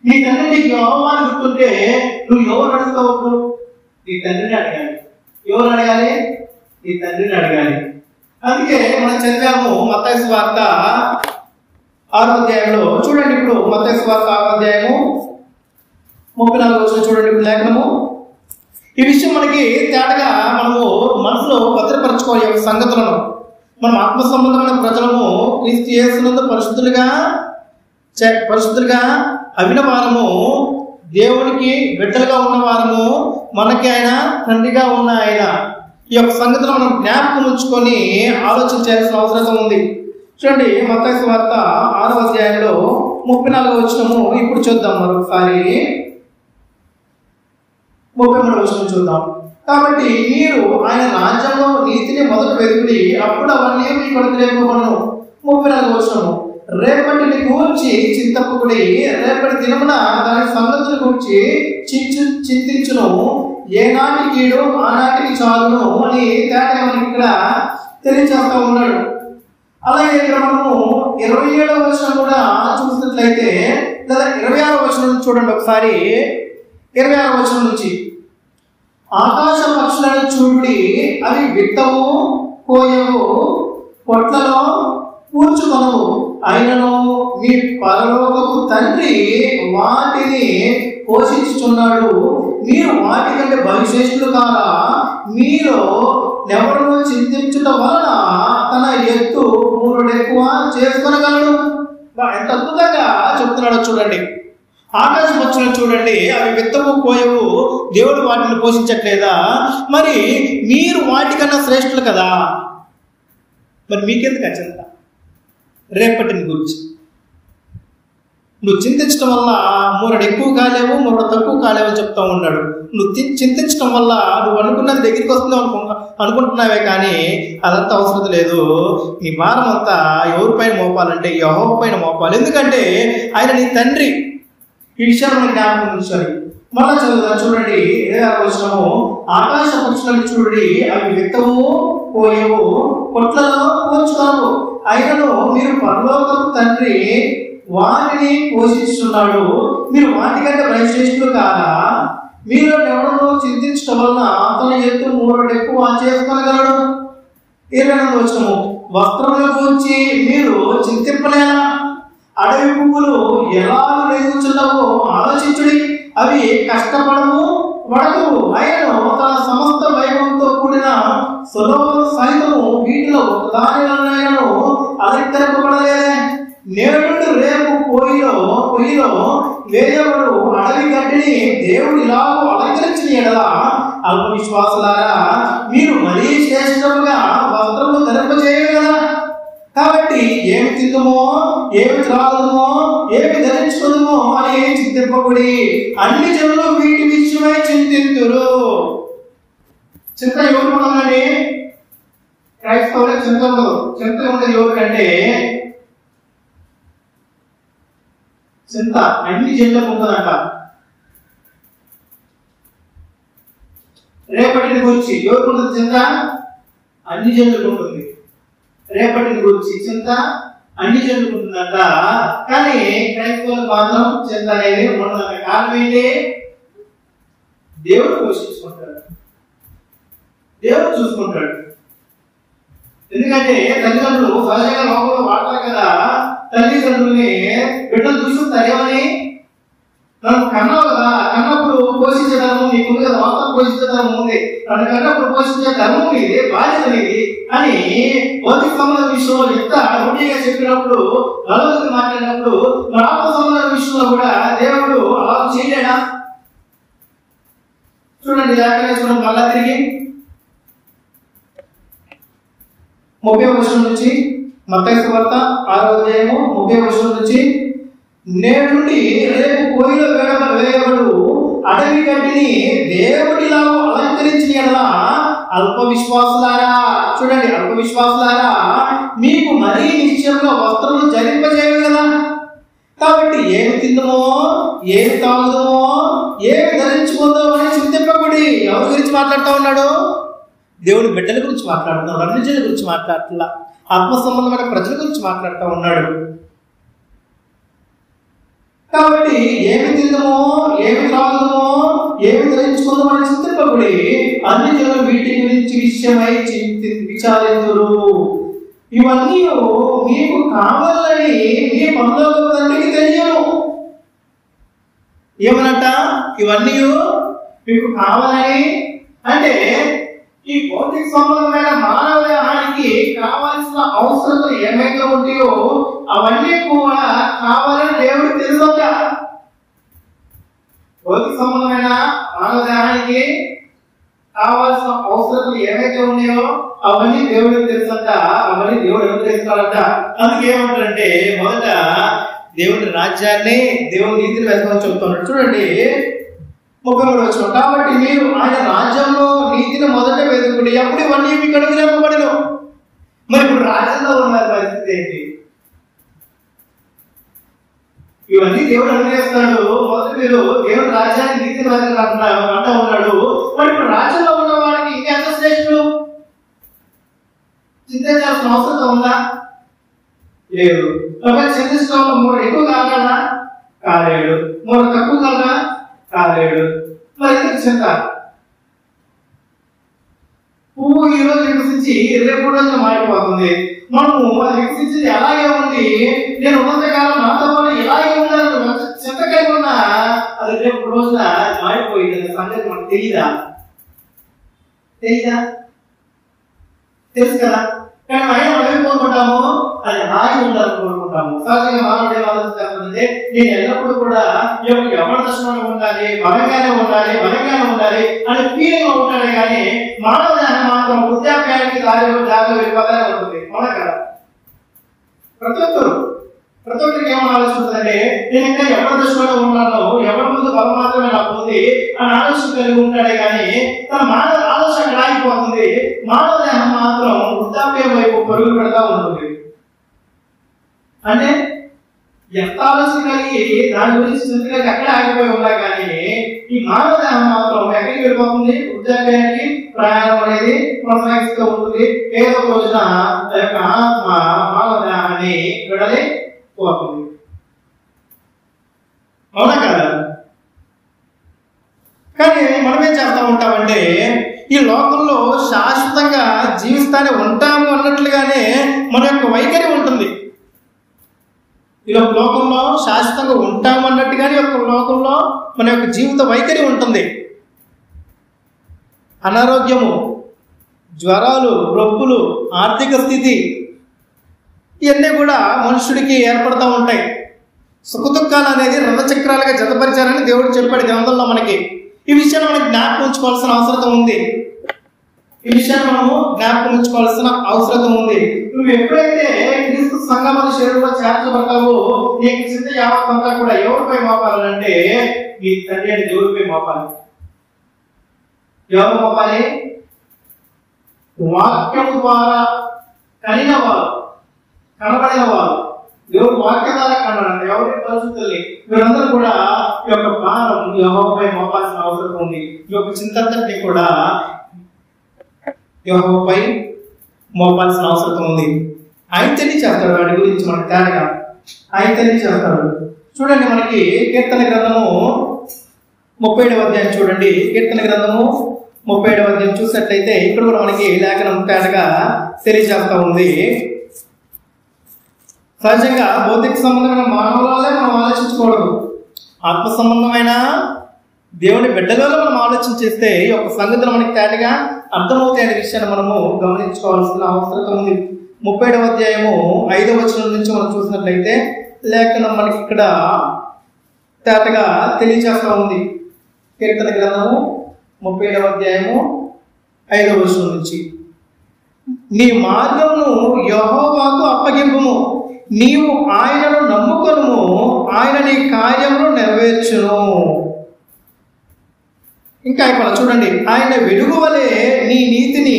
నీ తండ్రి నీకు యెహోవా అని గుర్తుంటే నువ్వు ఎవరు అడుగుతావు? నీ తండ్రిని అడగాలి. ఎవరు అడగాలి? నీ తండ్రిని అడగాలి. అందుకే మనం చదివాము మత్తయి సువార్త 6వ అధ్యాయంలో. చూడండి, ఇప్పుడు మత్తయి సువార్త 6వ అధ్యాయము 34వ వచనం చూడండి. ఇప్పుడు లేఖనము ఈ విషయం మనకి తేటగా మనము మనసులో భద్రపరచుకోవాలి. యొక్క సంగతులను మనం ఆత్మ సంబంధమైన ప్రజలము, క్రీస్తు యేసునందు పరిశుద్ధులుగా అవిన వారము, దేవునికి బిడ్డలుగా ఉన్నవారము, మనకి ఆయన తండ్రిగా ఉన్న ఆయన. ఈ యొక్క సంగతిలో మనం జ్ఞాపకం ఉంచుకొని ఆలోచన చేయాల్సిన అవసరం ఉంది. చూడండి, మత్తయి సువార్త 6వ అధ్యాయంలో 34వ వచనము ఇప్పుడు చూద్దాం. మరొకసారి 33వ వచనం చూద్దాం. కాబట్టి మీరు ఆయన రాజ్యంలో నీతిని మొదట వెతుకుడి, అప్పుడు అవన్నీ మీ కొరకు రేపబడును. 34వ వచనము, రేపటిని గూర్చి చింతపకుడి, రేపటి దినమున దాని సంగతుల గురించి చింతించును, ఏనాటి కీడు ఆనాటికి చాలును అని తేటగా మనకి ఇక్కడ తెలియజేస్తా ఉన్నాడు. అలాగే ఇక్కడ మనము 27వ వచనం కూడా చూసినట్లయితే, లేదా 26వ వచనం చూడండి ఒకసారి. 26వ వచనం నుంచి, ఆకాశ పక్షులను చూడి, అవి విత్తవు, కోయవు, పొట్లలో కూర్చుకొనవు, అయినను మీ పరలోకపు తండ్రి వాటిని పోషించుచున్నాడు. మీరు వాటికంటే బలిశ్రేష్ఠులు కారా? మీరు ఎవరినో చింతించుట వలన తన ఎత్తు 3 ఎక్కువ చేసుకొనగలడు. ఎంత అద్భుతంగా చెప్తున్నాడో చూడండి. ఆకాశ పక్షులను చూడండి, అవి విత్తవు, కోయవు, దేవుడు వాటిని పోషించట్లేదా? మరి మీరు వాటికన్నా శ్రేష్ఠులు కదా, మరి మీకెందుకు అచింత? రేపటిని గురించి నువ్వు చింతించడం వల్ల 3 ఎక్కువ కాలేవు, 3 తక్కువ కాలేవు అని చెప్తా ఉన్నాడు. నువ్వు చింతించడం వల్ల నువ్వు అనుకున్నది దగ్గరికి వస్తుందో అనుకుంటున్నావే, కానీ అదంతా అవసరం లేదు. నీ భారం అంతా ఎవరిపైన మోపాలంటే యెహోవా పైన మోపాలి. ఎందుకంటే ఆయన నీ తండ్రి. ఈ విషయాన్ని మనం జ్ఞాపకం ఉంచాలి. మళ్ళా చదువుదా చూడండి, 7వ వచనము, ఆకాశ పక్షులను చూడండి, అవి విత్తవు పోయేవు, కొట్లలో పోర్చుతావు, అయినను మీరు పరలోకపు తండ్రి వాటిని పోషిస్తున్నాడు. మీరు వాటికంటే శ్రేష్ఠులు కాదా? మీరు ఎవడో చింతించడం వలన అతను ఎత్తు 3 రెట్లు ఎక్కువ చేసుకోగలడు. 20వ వచనము, వస్త్రముల గురించి మీరు చింతింపలేనా? అడవి పువ్వులు ఎలా రేగుచున్నావో ఆలోచించుడి. అవి కష్టపడము వడకవు, అయినను తన సమస్త వైభవంతో కూడిన సొలొమోను సైతము వీటిలో ఒకదానిలోనైనను అలంకరింపబడలేదే. నేడు రేపు పొయ్యిలో వేయబడు అడవి గడ్డిని దేవుడు ఇలాగో అలంకరించిన ఎడల అల్ప విశ్వాసులారా, మీరు మరీ శ్రేష్టముగా వస్త్రములు ధరింపజేయరు కదా. కాబట్టి ఏమి తిందుమో, ఏమి త్రాగుదుమో, ఏమి ధరించుకుందుమో అని చింతింపబడి అన్ని జనులు వీటి విషయమై చింతింతురు. చింత ఎవరు ఉండాలని? క్రైస్తవులకు చింత ఉండదు. చింత ఉండదు ఎవరికంటే చింత అన్ని జనులకు ఉంటుందంట. రేపటిని గురించి ఎవరికి ఉంటుంది చింత? అన్ని జనులకు ఉంటుంది. రేపటిని గురించి చింత అన్ని జనులకు ఉంటుందంట. కానీ క్రైస్తవులకు మాత్రం చింత అనేది ఉండదంట. కారణం ఏంటి? దేవుడు పోషించుకుంటాడు, దేవుడు చూసుకుంటాడు. ఎందుకంటే తల్లిదండ్రులు సహజంగా లోపల వాడతారు కదా, తల్లిదండ్రుల్ని బిడ్డలు చూసుకుంటారు. ఏమని? నన్ను కన్నావు కదా, కన్నప్పుడు పోషించే ధర్మం నీకుంది కదా, వాస్తవం పోషించే ధర్మం ఉంది, నన్ను కన్నప్పుడు పోషించే ధర్మం ఇది, బాధ్యత ఇది అని భౌతిక సంబంధ విషయంలో ఎంత రొటీగా చెప్పినప్పుడు, నలుగురికి మాట్లాడినప్పుడు మన ఆత్మ సంబంధ విషయంలో కూడా దేవుడు అలా చేయలేడా? చూడండి, చూడండి మళ్ళా తిరిగి 30వ వచనం నుంచి, మత్తయి సువార్త 6వ అధ్యాయము 30వ వచనం నుంచి, నేడుండి రేపు పొయ్యిలో వేయబడు అడవి గడ్డిని దేవుడిలా అలంకరించిన ఎడల అల్ప విశ్వాసులారా, చూడండి, అల్ప విశ్వాసులారా, మీకు మరీ నిశ్చయంగా వస్త్రములు ధరింపజేయవు కదా. కాబట్టి ఏమి తిందుమో, ఏమి తాగుదామో, ఏమి ధరించుకుందామో అని చింతింపబడి. ఎవరి గురించి మాట్లాడుతూ ఉన్నాడు? దేవుడి బిడ్డల గురించి మాట్లాడుతున్నాడు, అన్ని జనుల గురించి మాట్లాడట్లా, ఆత్మ సంబంధమైన ప్రజల గురించి మాట్లాడుతూ ఉన్నాడు. కాబట్టి ఏమి తిందమో, ఏమి తాగుదమో, ఏమి ధరించుకుందామో అని చింతింపబడి అన్ని జనులు వీటి గురించి విషయమై విచారింతురు. ఇవన్నీ మీకు కావాలని మీ పరలోక తండ్రికి తెలియను. ఏమనట? ఇవన్నీ మీకు కావాలని అంటే ఈ భౌతిక సంబంధమైన మానవ దేహానికి కావాల్సిన అవసరతలు ఏమైతే ఉంటాయో అవన్నీ కూడా కావాలని దేవుడికి తెలుసట. భౌతిక సంబంధమైన మానవ దేహానికి కావాల్సిన అవసరతలు ఏమైతే ఉన్నాయో అవన్నీ దేవుడికి తెలుసట. అవన్నీ దేవుడు అనుగ్రహిస్తాడట. అందుకేమంటారంటే మొదట దేవుడి రాజ్యాన్ని, దేవుడి నీతిని వెతకమని చెప్తున్నాడు. చూడండి 33వ వచనం, కాబట్టి మీరు ఆయన రాజ్యంలో నీతిని మొదట వెతుకుడి, అప్పుడు ఇవన్నీ మీకు అనుగ్రహింపబడును. మరి ఇప్పుడు రాజ్యంలో ఉన్న పరిస్థితి ఏంటి? ఇవన్నీ దేవుడు అనుగ్రహిస్తాడు. మొదట మీరు దేవుడు రాజ్యాన్ని నీతిని అంటూ ఉన్నాడు. మరి ఇప్పుడు రాజ్యంలో ఉన్న వాడికి ఇంకెంత శ్రేష్ఠులు? చింతించాల్సిన అవసరం ఉందా? లేదు. కాబట్టి చింతించడంలో 3 ఎక్కువ కాగలరా? కాలేడు. 3 తక్కువ కాదా? కాలేడు. మరి ఎందుకు చింత? పువ్వు ఈ రోజు వికసించి రేపు రోజున మారిపోతుంది. మనము అది వికసించింది అలాగే ఉంది, నేను ఉన్నంతకాలం నాతో పాటు ఇలాగే ఉండాలని చింత కలిగి ఉన్నా అది రేపు రోజున మారిపోయింది సంగతి మనకు తెలియదా? తెలుసు కదా. కానీ ఆయన మనం ఏం కోరుకుంటాము? అది హాయి ఉండాలని కోరుకుంటాము. సహజంగా మానవుడు ఏం ఆలోచిస్తామంటే నేను ఎల్లప్పుడూ కూడా ఎవరి దర్శనంలో ఉండాలి, బలంగానే ఉండాలి అని ఫీలింగ్ ఉంటాడే. కానీ మానవ దేహం మాత్రం వృద్ధాప్యానికి దారిలో వెళ్ళిపోగానే ఉంటుంది. అవునా కదా? ప్రతి ప్రతి ఒక్కరికి ఏమని ఆలోచిస్తుందంటే నేను ఇంకా ఎవరి దృష్టిలో ఉన్నాను, ఎవరి ముందు బలం మాత్రమే నాకు ఉంది అని ఆలోచన కలిగి ఉంటాడే కానీ తన మానవ ఆలోచన అక్కడ ఆగిపోతుంది. మానవ దేహం మాత్రం వృద్ధాప్యం వైపు పరుగులు పెడతా ఉంటుంది. అంటే ఎంత ఆలోచన కలిగి దాని గురించి స్థితిగా ఎక్కడ ఆగిపోయి ఉన్నా కానీ ఈ మానవ దేహం మాత్రం ఎక్కడికి వెళ్ళిపోతుంది? వృద్ధాప్యానికి ప్రయాణం అనేది కొనసాగిస్తూ ఉంటుంది. ఏదో రోజున ఆ యొక్క ఆత్మ మానవ దేహాన్ని విడలి పోతుంది. అవునా కదా? కానీ మనం ఏం చేస్తా ఉంటామంటే ఈ లోకంలో శాశ్వతంగా జీవిస్తానే ఉంటాము అన్నట్లుగానే మన యొక్క వైఖరి ఉంటుంది. ఈ లోకంలో శాశ్వతంగా ఉంటాము అన్నట్టుగానే యొక్క లోకంలో మన యొక్క జీవిత వైఖరి ఉంటుంది. అనారోగ్యము, జ్వరాలు, రొప్పులు, ఆర్థిక స్థితి ఇవన్నీ కూడా మనుషుడికి ఏర్పడుతూ ఉంటాయి. సుఖదుఖాలు అనేది రథచక్రాలుగా జతపరిచారని దేవుడు చెప్పాడు గ్రంథంలో మనకి. ఈ విషయాన్ని మనకి జ్ఞాపకం ఉంచుకోవాల్సిన అవసరం ఉంది. ఈ విషయాన్ని మనము జ్ఞాపకం ఉంచుకోవాల్సిన అవసరం ఉంది. నువ్వు ఎప్పుడైతే క్రీస్తు సంఘముల శరీరంలో చేర్చబడతావో నీకు చింత యావత్తంతా కూడా ఎవరిపై మోపాలంటే నీ తండ్రి అని దేవుడిపై మోపాలి. ఎవరు మోపాలి? వాక్యము ద్వారా కలిగిన వారు, కనబడిన వారు. దేవుడు వాక్య ద్వారా కనబడండి. ఎవరి పరిస్థితుల్ని వీరందరూ కూడా ఈ యొక్క భారం యెహోవాపై మోపాల్సిన అవసరం ఉంది. ఈ యొక్క చింతంతటిని కూడా యెహోవాపై మోపాల్సిన అవసరం ఉంది. ఆయన తెలియచేస్తాడు. వాడి గురించి మనకు తేడా ఆయన తెలియచేస్తాడు. చూడండి, మనకి కీర్తన గ్రంథము 37వ అధ్యాయం చూడండి. కీర్తన గ్రంథము 37వ అధ్యాయం చూసినట్లయితే ఇక్కడ కూడా మనకి లేఖనం తేడాగా తెలియజేస్తా ఉంది. సహజంగా భౌతిక సంబంధమైన మానవులే మనం ఆలోచించకూడదు. ఆత్మ సంబంధమైన దేవుని బిడ్డలలో మనం ఆలోచన చేస్తే ఈ యొక్క సంగతులు మనకి తేటగా అర్థమవుతాయి అనే విషయాన్ని మనము గమనించుకోవాల్సిన అవసరం ఉంది. 37వ అధ్యాయము 5వ వచనం నుంచి మనం చూసినట్లయితే లేఖనం మనకి ఇక్కడ తేటగా తెలియజేస్తా ఉంది. కీర్తన గ్రంథము 37వ అధ్యాయము 5వ వచనం నుంచి, నీ మార్గమును యెహోవాకు అప్పగింపుము, నీవు ఆయనను నమ్ముకొనుము, ఆయన నీ కార్యమును నెరవేర్చును. ఇంకా ఇక్కడ చూడండి, ఆయన వెలుగు వలె నీ నీతిని,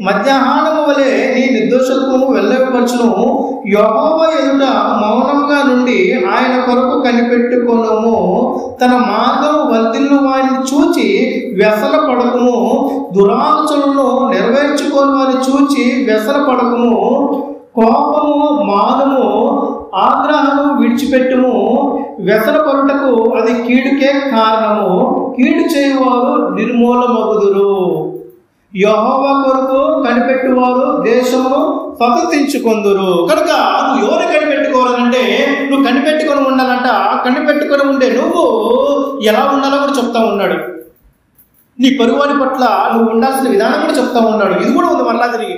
మధ్యాహ్నము వలె నీ నిర్దోషత్వము వెల్లడిపరచును. యెహోవా ఎదుట మౌనంగా నుండి ఆయన కొరకు కనిపెట్టుకొనుము. తన మార్గము వర్ధిల్లు వారిని చూచి వ్యసన పడకుము. దురాలోచనలను నెరవేర్చుకోని వారిని చూచి వ్యసన పడకుము. కోపము మానము, ఆగ్రహము విడిచిపెట్టుము. వ్యసన పరుటకు అది కీడుకే కారణము. కీడు చేయువారు నిర్మూలమగుదురు. యెహోవా కొరకు కనిపెట్టువారు దేశమును స్వతంత్రించుకొందురు. కనుక నువ్వు ఎవరు కనిపెట్టుకోవాలంటే నువ్వు కనిపెట్టుకొని ఉండాలంట. కనిపెట్టుకొని ఉండే నువ్వు ఎలా ఉండాలో కూడా చెప్తా ఉన్నాడు. నీ పొరుగువారి పట్ల నువ్వు ఉండాల్సిన విధానం కూడా చెప్తా ఉన్నాడు. ఇది కూడా ఉంది మరలా తిరిగి.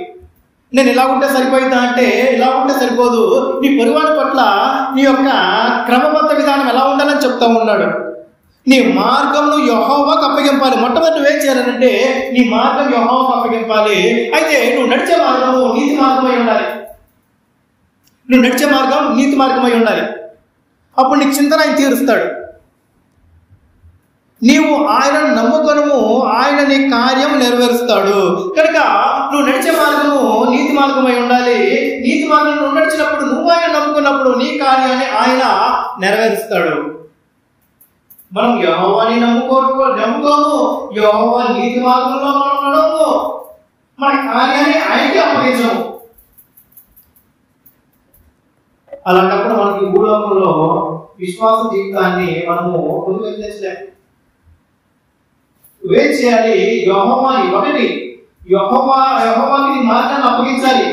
నేను ఇలా ఉంటే సరిపోయిందా అంటే ఇలా ఉంటే సరిపోదు. నీ పొరుగువారి పట్ల నీ యొక్క క్రమబద్ధ విధానం ఎలా ఉండాలని చెప్తా ఉన్నాడు. నీ మార్గంను యెహోవాకు అప్పగింపాలి. మొట్టమొదటి నువ్వేం చేయాలంటే నీ మార్గం యెహోవాకు అప్పగింపాలి. అయితే నువ్వు నడిచే మార్గము నీతి మార్గమై ఉండాలి. నువ్వు నడిచే మార్గం నీతి మార్గమై ఉండాలి. అప్పుడు నీకు చింతన ఆయన తీరుస్తాడు. నీవు ఆయనను నమ్ముకొనుము, ఆయన నీ కార్యం నెరవేరుస్తాడు. కనుక నువ్వు నడిచే మార్గము నీతి మార్గమై ఉండాలి. నీతి మార్గం నువ్వు నడిచినప్పుడు, నువ్వు ఆయన నమ్ముకున్నప్పుడు నీ కార్యాన్ని ఆయన నెరవేరుస్తాడు. మనం యెహోవాని నమ్ముకోము, యెహోవా నీతి మార్గంలో మనం నడవము, మన కార్యాన్ని ఆయనకి అప్పగించము. అలాంటప్పుడు మనకి భూలోకంలో విశ్వాస జీవితాన్ని మనము పొందుపరచలేము. నువ్వేం చేయాలి? యెహోవాని ఒకటి యెహోవాకి నీ మార్గాన్ని అప్పగించాలి.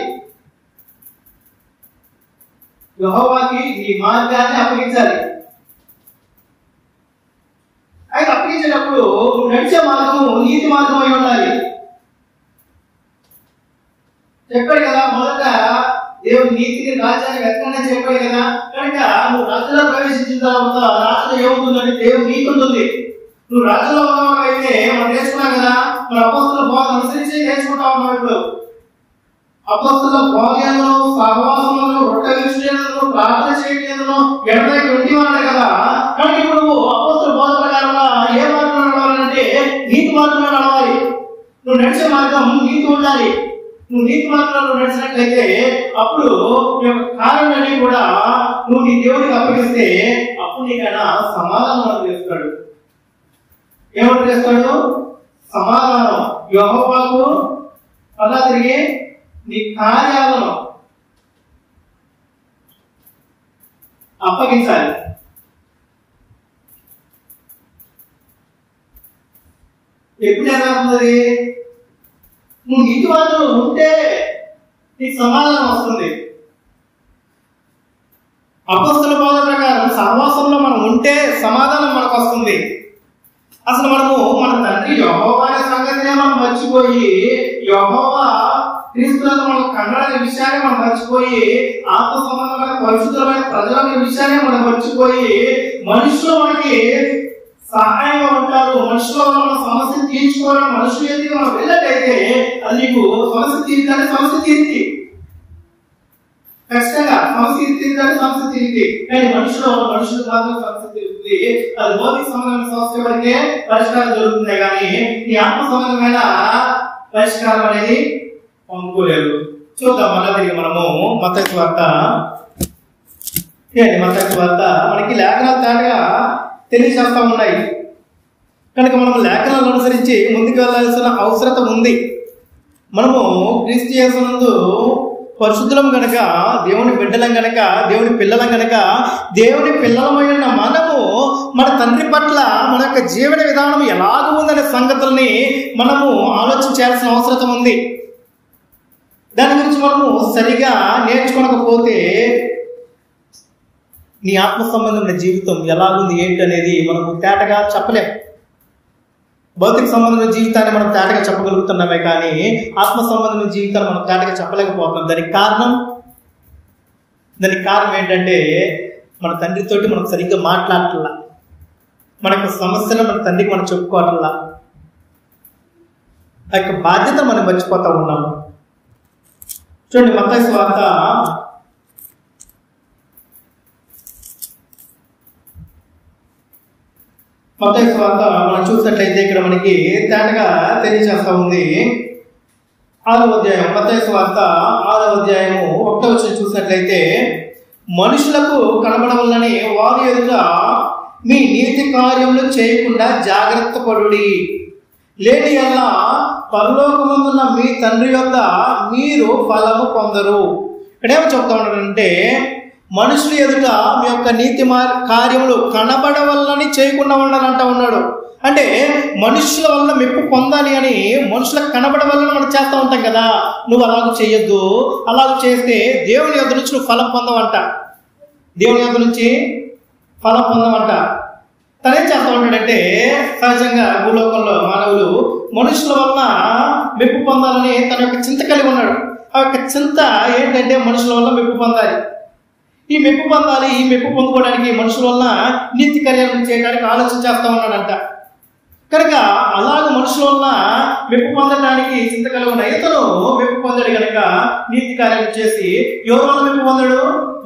యెహోవాకి నీ మార్గాన్ని అప్పగించాలి. ఆయన అప్పగించేటప్పుడు నువ్వు నడిచే మార్గము నీతి మార్గం అయి ఉండాలి. చెప్పాడు కదా, మొదట దేవుడు నీతిని రాజ్యాన్ని వెతకనే చెప్పాడు కదా. కనుక నువ్వు రాజులో ప్రవేశించిన తర్వాత రాజులో ఏముంటుందంటే దేవుడు నీతి ఉంటుంది. నువ్వు రాజులో ఉన్నవాడు అయితే మనం నేర్చుకున్నాం కదా, మన అపోస్తలుల బోధన అనుసరించి నేర్చుకుంటా ఉన్నావు. ఇప్పుడు అపొస్తలుల బోధనలో, సహవాసంలో, రొట్టె విషయంలో, ప్రార్థన చేయడంలో ఎడతెగక ఉండేవాడు కదా. కానీ ఇప్పుడు అపొస్తలుల బోధన ప్రకారంగా ఏ మార్గంలో నడవాలంటే నీతి మార్గంలో నడవాలి. నువ్వు నడిచే మార్గం నీతి ఉండాలి. నువ్వు నీతి మార్గంలో నడిచినట్లయితే అప్పుడు ఈ యొక్క కార్యాలన్నీ కూడా నువ్వు నీ దేవుడికి అప్పగిస్తే అప్పుడు నీకైనా సమాధానం అనుగ్రహిస్తాడు. ఏమని చేస్తాడు? సమాధానం. యెహోవాకు అలా తిరిగి నీ కార్యాలను అప్పగించాలి. ఎప్పుడు ఏమవుతుంది? నువ్వు నీతి మార్గంలో ఉంటే నీకు సమాధానం వస్తుంది. అపొస్తలుల బోధన ప్రకారం సహవాసంలో మనం ఉంటే సమాధానం మనకు వస్తుంది. అసలు మనము మన తండ్రి యెహోవా అనే సంగతినే మనం మర్చిపోయి, యెహోవా క్రీస్తులను మనం కన్నడనే విషయాన్ని మనం మర్చిపోయి, ఆత్మ సంబంధమైన పరిశుద్ధమైన ప్రజలనే విషయాన్ని మనం మర్చిపోయి, మనుషులు మనకి సహాయంగా ఉంటారు, మనుషుల వల్ల మన సమస్య తీర్చుకోవడం, మనుషులు ఎందుకు మనం వెళ్ళటైతే అది నీకు సమస్య తీర్చాలి. సమస్య తీర్చి ఖచ్చితంగా సమస్య తీర్చాలి, సమస్య తీర్చి. కానీ మనుషులు మాత్రం సమస్య తీరుతుంది. అది భౌతిక సంబంధమైన సమస్య వరకే పరిష్కారం జరుగుతుంది, కానీ ఈ ఆత్మ సంబంధమైన పరిష్కారం అనేది పొందుకోలేదు. చూద్దాం మళ్ళా తిరిగి మనము మత్తయి సువార్త. మత్తయి సువార్త మనకి లేఖనాలు తాటగా తెలియజేస్తా ఉన్నాయి కనుక మనం లేఖనాలను అనుసరించి ముందుకు వెళ్ళాల్సిన అవసరత ఉంది. మనము క్రీస్తు యేసునందు పరిశుద్ధులం గనక, దేవుని బిడ్డలం గనక, దేవుని పిల్లలం గనక, దేవుని పిల్లలమైన మనము మన తండ్రి పట్ల మన యొక్క జీవన విధానం ఎలాగ ఉందనే సంగతుల్ని మనము ఆలోచించాల్సిన అవసరం ఉంది. దాని గురించి మనము సరిగా నేర్చుకోకపోతే నీ ఆత్మ సంబంధమైన జీవితం ఎలాగుంది ఏంటి అనేది మనము తేటగా చెప్పలేం. భౌతిక సంబంధమైన జీవితాన్ని మనం తేటగా చెప్పగలుగుతున్నామే, కానీ ఆత్మ సంబంధమైన జీవితాన్ని మనం తేటగా చెప్పలేకపోతున్నాం. దానికి కారణం ఏంటంటే మన తండ్రితోటి మనం సరిగ్గా మాట్లాడట్లా, మన యొక్క సమస్యలు మన తండ్రికి మనం చెప్పుకోవట్లా, ఆ యొక్క బాధ్యత మనం మర్చిపోతా ఉన్నాము. చూడండి మత్తయి సువార్త మనం చూసినట్లయితే ఇక్కడ మనకి తేటగా తెలియజేస్తా ఉంది. 6వ అధ్యాయం, మత్తయి సువార్త 6వ అధ్యాయము 1వ వచనం చూసినట్లయితే, మనుషులకు కనబడవలని వారి ఎదుట మీ నీతి కార్యములు చేయకుండా జాగ్రత్త పడుడి, లేని యెడల పరలోకమందున్న మీ తండ్రి యొద్ద మీరు ఫలము పొందరు. ఇక్కడేమో చెప్తా ఉన్నాడంటే మనుషుల ఎదుట మీ యొక్క నీతి కార్యములు కనబడవల్లని చేయకుండా ఉండాలంటా ఉన్నాడు. అంటే మనుషుల వల్ల మెప్పు పొందాలి అని మనుషులకు కనబడవల్లని మనం చేస్తూ ఉంటాం కదా. నువ్వు అలాగ చేయొద్దు, అలాగ చేస్తే దేవుని యొద్ద నుంచి నువ్వు ఫలం పొందవంట. దేవుని యొద్ద నుంచి ఫలం పొందవంట. తనేం చేస్తూ ఉంటాడంటే సహజంగా భూలోకంలో మానవులు మనుషుల వల్ల మెప్పు పొందాలని తన యొక్క చింత కలిగి ఉన్నాడు. ఆ యొక్క చింత ఏంటంటే మనుషుల వల్ల మెప్పు పొందాలి. ఈ మెప్పు పొందుకోవడానికి మనుషుల వల్ల నీతి కార్యాలను చేయడానికి ఆలోచన చేస్తూ ఉన్నాడంట. కనుక అలాగ మనుషుల వల్ల మెప్పు పొందడానికి చింత కలిగి ఉన్న ఇతను మెప్పు పొందాడు కనుక నీతి కార్యాలు చేసి, ఎవరి వల్ల మెప్పు పొందాడు?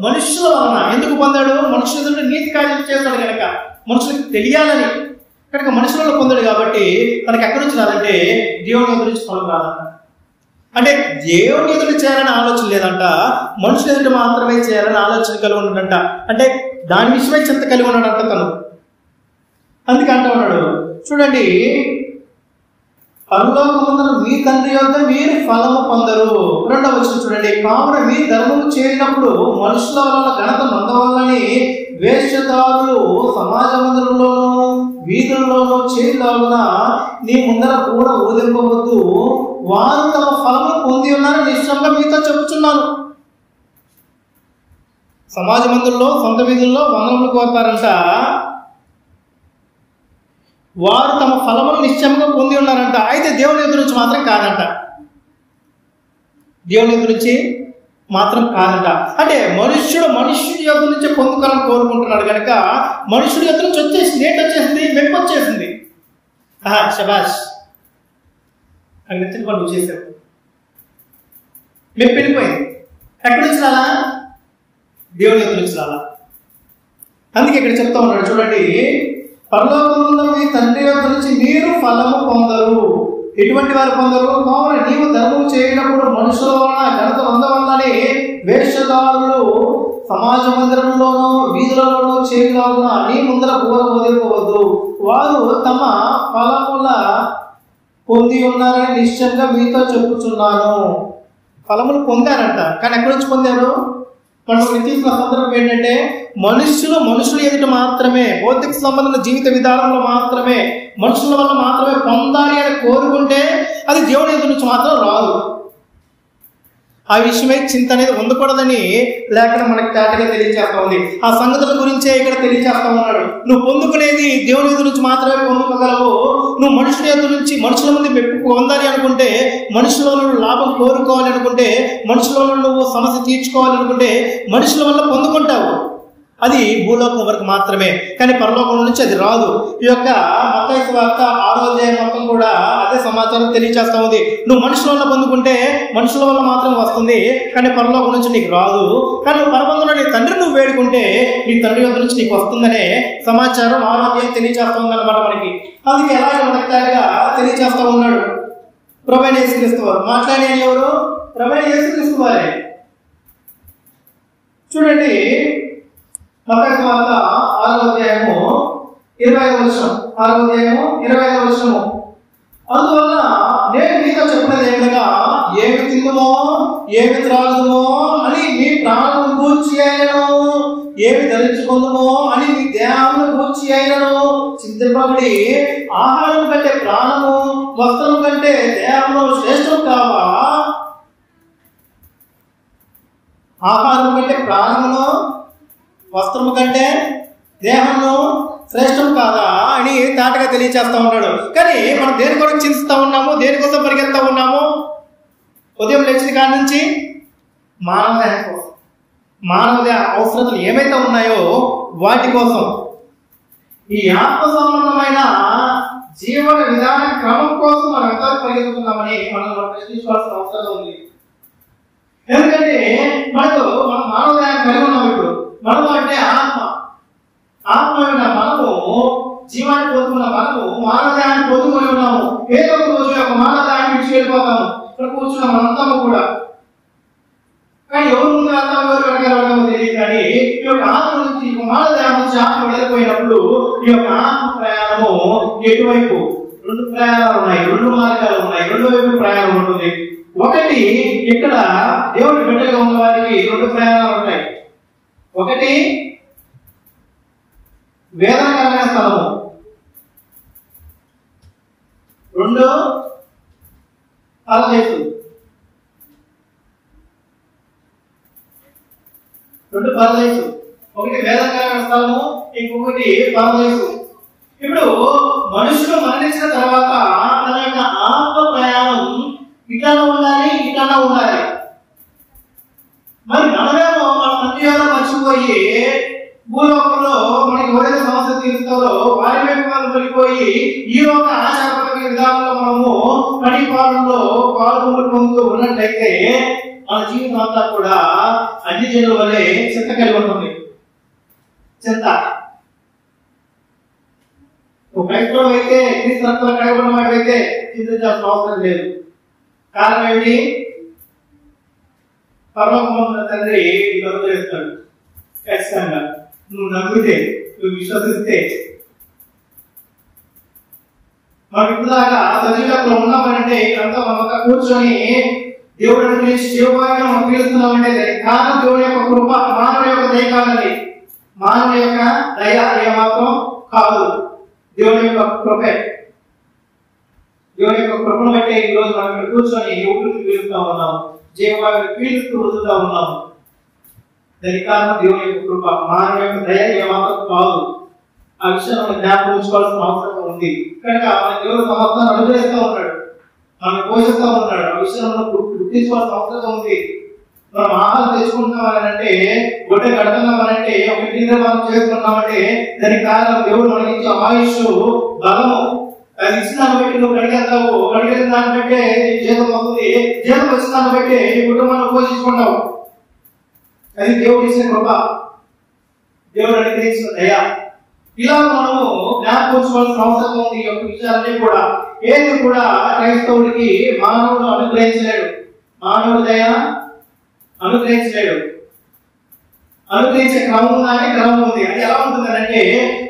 మనుషుల వలన. ఎందుకు పొందాడు? మనుషుల నీతి కార్యాలు చేస్తాడు కనుక, మనుషులకు తెలియాలని. కనుక మనుషులలో పొందాడు కాబట్టి తనకు ఎక్కడి నుంచి రాదంటే దేవుని గురించి ఫలం రాదంట. అంటే దేవుని ఎదురు చేయాలని ఆలోచన లేదంట, మనుషుల ఎదురు మాత్రమే చేయాలని ఆలోచన కలిగి ఉన్నాడంట. అంటే దాని విషయమై చింత కలిగి ఉన్నాడంట తను. అందుకే అంటూ ఉన్నాడు, చూడండి, పరలోకమందున మీ తండ్రి యొద్ద మీరు ఫలము పొందరు. 2వ వచనం చూడండి, కావున మీ ధర్మము చేరినప్పుడు మనుషుల వల్ల ఘనత పొందవల్లని వేషధారులు సమాజ మందిరంలోనూ వీధుల్లోనూ చేయులాగున నీ ముందర కూడా ఊదింపవద్దు, వారు తమ ఫలము పొంది ఉన్నారని నిశ్చయంగా మీతో చెప్పుచున్నాను. సమాజ మందిరంలో సొంత వీధుల్లో వందనములు కోరుతారంట. వారు తమ ఫలమును నిశ్చయంగా పొంది ఉన్నారంట. అయితే దేవుని ఎదురు నుంచి మాత్రం కాదంట. దేవుని ఎదురు నుంచి మాత్రం కాదంట. అంటే మనుష్యుడి ఎదురు నుంచి పొందుకోవాలని కోరుకుంటున్నాడు కనుక మనుషుడి ఎదురు నుంచి వచ్చేసింది. ఏంటి వచ్చేసింది? మెప్పు వచ్చేసింది. శబాష్, నాకు నచ్చిన పని నువ్వు చేసావు. మెప్పి వెళ్ళిపోయింది. ఎక్కడి నుంచి రాలా? దేవుని యొక్క నుంచి రాలా. అందుకే ఇక్కడ చెప్తా ఉన్నాడు చూడండి, పరలోకమున్న మీ తండ్రి యొక్క నుంచి మీరు ఫలము పొందరు. ఎటువంటి వారు పొందరు? కావున నీవు ధర్మం చేయనప్పుడు మనుషుల వలన ఘనత పొందవల్లని వేషధారులు సమాజ మందిరంలోనూ వీధులలోనూ చేయగలన నీ ముందర బోధింపవద్దు. వారు తమ ఫలముల పొంది ఉన్నారని నిశ్చయంగా మీతో చెప్పుచున్నాను. ఫలములు పొందారంట, కానీ ఎక్కడి నుంచి పొందారు? మనం తీసుకున్న సందర్భం ఏంటంటే మనుషులు ఎదుట మాత్రమే, భౌతిక సంబంధమైన జీవిత విధానంలో మాత్రమే, మనుషుల వల్ల మాత్రమే పొందాలి అని కోరుకుంటే అది దేవుని ఎదుటి నుంచి మాత్రం రాదు. ఆ విషయమే చింత అనేది ఉండకూడదని లేఖనం మనకి తేటగా తెలియజేస్తా ఉంది. ఆ సంగతుల గురించే ఇక్కడ తెలియజేస్తా ఉన్నాడు. నువ్వు పొందుకునేది దేవుని ఎదురు నుంచి మాత్రమే పొందుకోగలవు. నువ్వు మనుషుల ఎదురు నుంచి మనుషుల ముందు మెప్పు పొందాలి అనుకుంటే, మనుషుల వల్ల నువ్వు లాభం కోరుకోవాలి అనుకుంటే, మనుషుల వల్ల నువ్వు సమస్య తీర్చుకోవాలనుకుంటే మనుషుల వల్ల పొందుకుంటావు. అది భూలోకం వరకు మాత్రమే, కానీ పరలోకం నుంచి అది రాదు. ఈ యొక్క మత్తయి సువార్త 6వ అధ్యాయం మొత్తం కూడా అదే సమాచారం తెలియజేస్తా ఉంది. నువ్వు మనుషుల వల్ల పొందుకుంటే మనుషుల వల్ల మాత్రం వస్తుంది, కానీ పరలోకం నుంచి నీకు రాదు. కానీ నువ్వు పరమందులో నీ తండ్రిని నువ్వు వేడుకుంటే నీ తండ్రి వద్ద నుంచి నీకు వస్తుందనే సమాచారం 6వ అధ్యాయం తెలియజేస్తా ఉందన్నమాట మనకి. అందుకే ఎలాగే మనగా తెలియజేస్తా ఉన్నాడు. ప్రభువైన యేసుక్రీస్తు వారు మాట్లాడేది ఎవరు? ప్రభువైన యేసుక్రీస్తు వారే. చూడండి, మత్తయి సువార్త 6వ అధ్యాయము 25వ వచనము. అందువల్ల నేను మీతో చెప్పినది ఏమనగా, ఏమి తిందుమో ఏమి త్రాగుదుమో అని మీ ప్రాణం గూర్చి అయినను, ఏమి ధరించుకుందుమో అని మీ దేహమును గూర్చి అయినను చింతింపబడి, ఆహారం కంటే ప్రాణము, వస్త్రం కంటే దేహము శ్రేష్టం కావా? ఆహారం కంటే ప్రాణమును, వస్త్రము కంటే దేహము శ్రేష్టం కాదా అని తాటగా తెలియచేస్తా ఉన్నాడు. కానీ మనం దేని కొరకు చింతిస్తూ ఉన్నాము, దేనికోసం పరిగెత్తా ఉన్నాము? ఉదయం లేచిన కాడి నుంచి మానవ దేహం కోసం, మానవ దేహ అవసరతలు ఏమైతే ఉన్నాయో వాటి కోసం, ఈ ఆత్మ సంబంధమైన జీవన విధాన క్రమం కోసం మనం ఎంత పరిగెత్తుతున్నామని మనం ప్రశ్నించుకోవాల్సిన అవసరం ఉంది. ఎందుకంటే మనం మానవ దేహం కలిగి ఉన్నాం. ఇప్పుడు మనము అంటే ఆత్మైన మనము, జీవాన్ని పొందుకున్న మనము మానవదేహాన్ని పొందుకొని ఉన్నాము. ఏదో ఒక రోజు యొక్క మానవదేహాన్ని విడిచి వెళ్ళిపోతాము. ఇక్కడ కూర్చున్న మనంతాము కూడా. కానీ ఎవరు ముందు వెళ్తాము, ఎవరు వెనకాల తెలియదు. కానీ ఈ యొక్క ఆత్మ నుంచి, మానవదేహం నుంచి ఆత్మ వెళ్ళిపోయినప్పుడు ఈ యొక్క ఆత్మ ప్రయాణము ఎటువైపు? 2 ప్రయాణాలు ఉన్నాయి, 2 మార్గాలు ఉన్నాయి, 2 వైపు ప్రయాణం ఉంటుంది. ఒకటి, ఇక్కడ దేవుడి బిడ్డగా ఉన్న వారికి 2 ప్రయాణాలు ఉంటాయి. ఒకటి వేదనకరమైన స్థలము, 2 పరదేశం. 2 పరదేశం, ఒకటి వేదనకరమైన స్థలము, ఇంకొకటి పరదేశం. ఇప్పుడు మనుషులు మరణించిన తర్వాత తన యొక్క ఆత్మ ప్రయాణం ఇట్లానే ఉండాలి. మరి మనమేమో మన తండ్రి ఎవరో మర్చిపోయి భూలోకంలో మనకి ఎవరైతే సమస్య తీరుస్తారో వారి వైపు వాళ్ళు వెళ్ళిపోయి ఈ రోజు ఆచారపరమైన విధానంలో మనము పడిపాలనలో పొందుతూ ఉన్నట్లయితే మన జీవితం అంతా కూడా అన్ని జనుల వల్లే చింత కలిగి ఉంటుంది. చింత క్రైస్తవం అయితే, క్రీస్తు రక్తంలో కడగబడిన వాటివైతే చింతించాల్సిన అవసరం లేదు. కారణం ఏమిటి? పరలోకమున్న తండ్రి నీకు అనుగ్రహిస్తాడు. ఖచ్చితంగా నువ్వు నమ్మితే, నువ్వు విశ్వసిస్తే. మనం ఇప్పుడు దాకా సజీవంలో ఉన్నామంటే ఇక్కడంతా మనమంతా కూర్చొని దేవుడిని పిలిచి జీవవాయువుగా మనం పిలుస్తున్నామంటే కారణం దేవుడి యొక్క కృప, మానవుడి యొక్క దయ కాదని. మానవుడి యొక్క దయ ఏమాత్రం కాదు, దేవుడి యొక్క కృపే. దేవుడి యొక్క కృపను బట్టి ఈ రోజు మనం ఇక్కడ కూర్చొని ఊపిరికి పీలుస్తూ ఉన్నాము, జీవవాయువుని పీలుస్తూ వదులుతూ ఉన్నాము. దానికి కారణం దేవుడి యొక్క కృప, మానవుడి యొక్క దయ ఏమాత్రం కాదు. ఆ విషయం మనం జ్ఞాపకం ఉంచుకోవాల్సిన అవసరం ఉంది. కనుక మన దేవుడు సమర్థాన్ని అనుగ్రహిస్తూ ఉన్నాడు, మనం పోషిస్తూ ఉన్నాడు. ఆ విషయం మనం గుర్తించుకోవాల్సిన అవసరం ఉంది. మనం ఆహారం తెచ్చుకుంటున్నామనంటే, గొడ్డ కడుతున్నామనంటే, ఒక నిర్మాణం చేసుకున్నామంటే దానికి కారణం దేవుడు మనకి ఇచ్చే ఆయుష్, బలము, అది ఇచ్చిన దాన్ని బట్టి నువ్వు కడిగేస్తావు, కడిగిన దాన్ని బట్టే జీతం వస్తుంది, జీతం వచ్చిన దాన్ని బట్టి నీ కుటుంబాన్ని పోషించుకుంటావు. అది దేవుడు ఇచ్చిన కృప, దేవుడు అనుగ్రహించిన దయ. ఇలా మనము జ్ఞాపకోవాల్సిన అవసరం ఉంది. ఈ యొక్క విషయాలన్నీ కూడా ఏది కూడా క్రైస్తవుడికి మానవుడు అనుగ్రహించలేడు, మానవుడి దయ అనుగ్రహించలేడు. అనుగ్రహించే క్రమం ఉంది. అది ఎలా ఉంటుందంటే,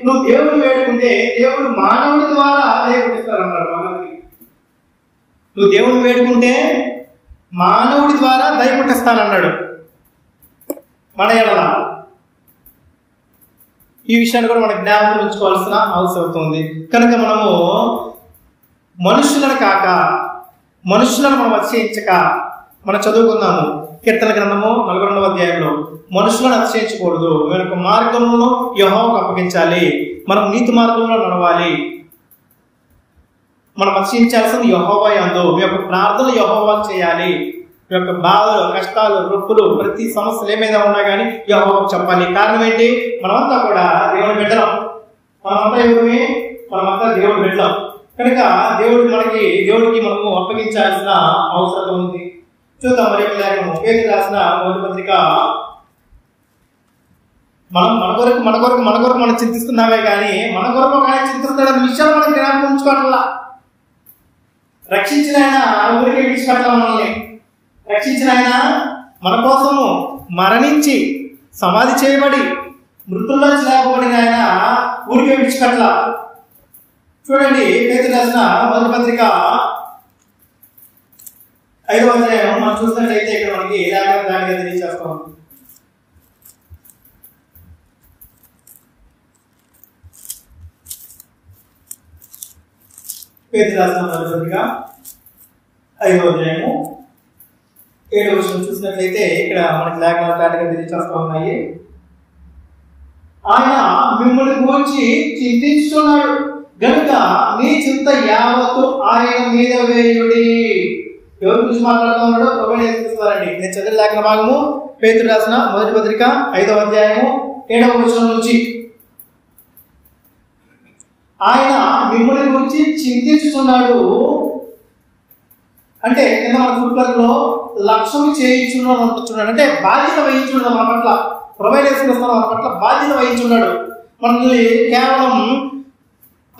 నువ్వు దేవుడు వేడుకుంటే దేవుడు మానవుడి ద్వారా దయ పుట్టిస్తారన్నారు మానవుడికి. నువ్వు దేవుడు వేడుకుంటే మానవుడి ద్వారా దయ పుట్టిస్తానన్నాడు మన ఎడల. ఈ విషయాన్ని కూడా మనకు జ్ఞాపకం ఉంచుకోవాల్సిన అవసరం అవుతుంది. కనుక మనము మనుషులను కాక, మనుషులను మనం అతిశయించక, మనం చదువుకున్నాము కీర్తన గ్రంథము 42వ అధ్యాయంలో, మనుషులను అతిశయించకూడదు, వెనుక మార్గంలో యెహోవాకు అప్పగించాలి, మనం నీతి మార్గంలో నడవాలి. మనం అతిశయించాల్సింది యెహోవా యందు, మీ యొక్క ప్రార్థనలు యెహోవాకు చేయాలి. మీ యొక్క బాధలు, కష్టాలు, రొప్పులు, ప్రతి సమస్యలు ఏమైనా ఉన్నా కానీ యెహోవాకు చెప్పాలి. కారణం ఏంటి? మనమంతా కూడా దేవుని బిడ్డలం. మనమంతా ఎవరిని? మనమంతా దేవుని బిడ్డలం. కనుక దేవుడికి మనము అప్పగించాల్సిన అవసరం ఉంది. చూద్దాం మరి లేఖనము. పేతురు రాసిన మొదటి పత్రిక. మన కొరకు మనం చింతిస్తున్నామే కానీ మన కొరకు ఒక ఆయన చింతిస్తాడన్న విషయం మనం జ్ఞాపకం ఉంచుకోవట్లా. రక్షించిన ఆయన ఊరికే విడిచిపెట్టాలి. మనల్ని రక్షించిన ఆయన మన కోసము మరణించి సమాధి చేయబడి మృతుల్లో లేకపోబడిన ఆయన ఊరికే విడిచిపెట్టాల. చూడండి, పేతురు రాసిన మొదటి పత్రిక 5వ అధ్యాయం మనం చూసినట్లయితే ఇక్కడ మనకి దానిగా తెలియజేస్తాం. పేతురు రాసిన మొదటి పత్రిక 5వ అధ్యాయము 7వ వచనం చూసినట్లయితే ఇక్కడ మనకి దానిగా తెలియజేస్తా ఉన్నాయి. ఆయన మిమ్మల్ని గురించి చింతిస్తున్నాడు గనుక మీ చింత యావత్తు ఆయన మీద వేయుడి. ఎవరి గురించి మాట్లాడుతూ ఉన్నాడో ప్రభువే తెలుస్తారండి. నేను చదివిన లేఖన భాగము పేతురు రాసిన మొదటి పత్రిక 5వ అధ్యాయము 7వ వచనం నుంచి. ఆయన మిమ్మల్ని గురించి చింతిస్తున్నాడు అంటే కింద మన ఫుట్బాల్లో లక్ష్యం చేయించున్నాడు అంటున్నాడు. అంటే బాధ్యత వహించున్నాడు మన పట్ల. ప్రొవైడ్ చేసుకున్న మన పట్ల బాధ్యత వహించున్నాడు. మనల్ని కేవలం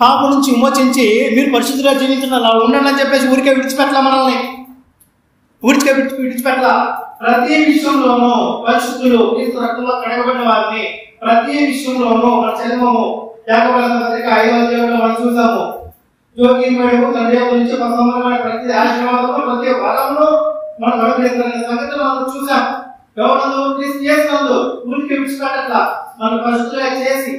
పాపం నుంచి విమోచించి మీరు పరిశుద్ధిగా జీవించిన అలా ఉండండి అని చెప్పేసి ఊరికే విడిచిపెట్టాల. మనల్ని విడిచిపెట్టాల. ప్రతి విషయంలోనూ పరిశుద్ధులు క్రీస్తు రక్తంలో కడగబడిన వారిని ప్రతి విషయంలోనూ మన చదివాము. యాకోబు పత్రిక 5వ అధ్యాయంలో మనం చూసాము. జోగిమేడు తండ్రి గురించి సంబంధమైన ప్రతి ఆశీర్వాదంలో ప్రతి వరంలో మనం అనుగ్రహిస్తున్న సంగతి మనం చూసాం. ఎవరు క్రీస్తు చేస్తున్నందు ఊరికి విడిచిపెట్టట్లా, మనం పరిశుద్ధులుగా చేసి.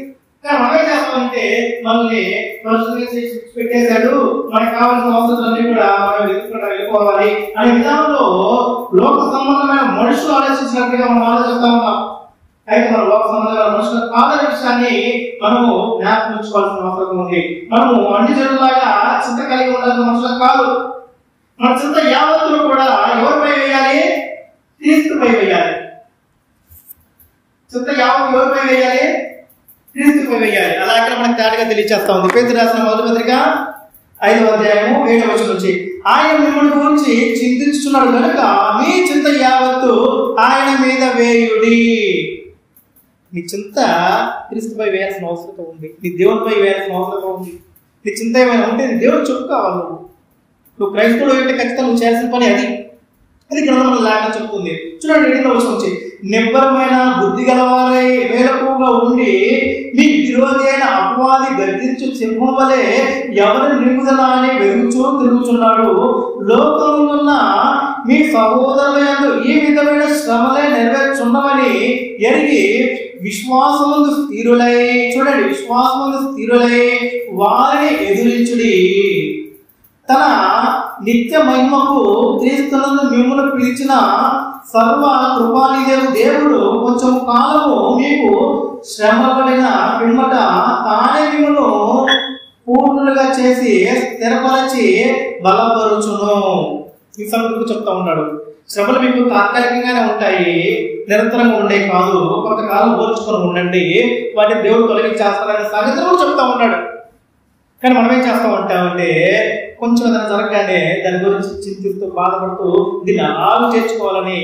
కానీ మనం ఏం చేస్తామంటే మనల్ని పరిశుద్ధులుగా చేసి పెట్టేశాడు, మనకు కావాల్సిన అవసరాలన్నీ కూడా మనం ఎదుర్కొంటూ వెళ్ళిపోవాలి అనే విధానంలో లోక సంబంధమైన మనుషులు ఆలోచించినట్టుగా మనం ఆలోచిస్తా ఉన్నాం. అయితే మన లోక సంబంధమైన మనుషుల కాదనే విషయాన్ని మనము జ్ఞాపకం ఉంచుకోవాల్సిన అవసరం ఉంది. మనము అన్ని జనులాగా చింత కలిగి ఉండాల్సిన మనుషులకు కాదు. మన చింత యావత్తులు కూడా ఎవరిపై వేయాలి? క్రీస్తుపై వేయాలి. చింత యావత్తు ఎవరిపై వేయాలి? క్రీస్తుపై వేయాలి. అలా అక్కడ మనకు తేటగా తెలియజేస్తా ఉంది. పేతురు రాసిన మొదటి పత్రిక 5వ అధ్యాయము 7వ వచనం నుంచి. ఆయన మిమ్మల్ని గురించి చింతించుతున్నాడు కనుక మీ చింత యావత్తు ఆయన మీద వేయుడి. నీ చింత క్రీస్తుపై వేయాల్సిన అవసరం ఉంది. నీ దేవునిపై వేయాల్సిన అవసరం ఉంది. నీ చింత ఏమైనా ఉంటే నీ దేవుడు చెప్పుకోవాలి. నువ్వు క్రైస్తవుడు అంటే ఖచ్చితంగా నువ్వు చేయాల్సిన పని అది. అది గ్రంథంలో లేఖనం చెప్తుంది. చూడండి, 7వ వచనం నుంచి. నిబ్బరమైన బుద్ధి గలవారై వేలకుగా ఉండి మీ విరోధి అయిన అపవాది గర్జించు సింహం వలె ఎవరిని నిలుపుదల అని వెలుగుచూ తిరుగుతున్నాడు. లోకమున్న మీ సహోదరులందు ఈ విధమైన శ్రమలే నెరవేర్చున్నవని ఎరిగి విశ్వాసమందు స్థిరులై, చూడండి, విశ్వాసమందు స్థిరులై వారిని ఎదురించుడి. తన నిత్య మహిమకు క్రీస్తునందు మిమ్మల్ని పిలిచిన సర్వ కృపానిదేవు దేవుడు కొంచెం కాలము మీకు శ్రమపడిన పిమ్మట తానే మిమ్మల్ని పూర్ణులుగా చేసి స్థిరపరచి బలపరుచును. ఈ సంగతి చెప్తా ఉన్నాడు. శ్రమలు మీకు తాత్కాలికంగానే ఉంటాయి, నిరంతరంగా ఉండే కాదు. కొంతకాలం పోల్చుకొని ఉండండి, వాటిని దేవుడు తొలగించేస్తారనే సంగతి చెప్తా ఉన్నాడు. కానీ మనం ఏం చేస్తూ ఉంటామంటే కొంచెం ఏదైనా జరగగానే దాని గురించి చింతిస్తూ బాధపడుతూ దీన్ని అలాగే చేర్చుకోవాలని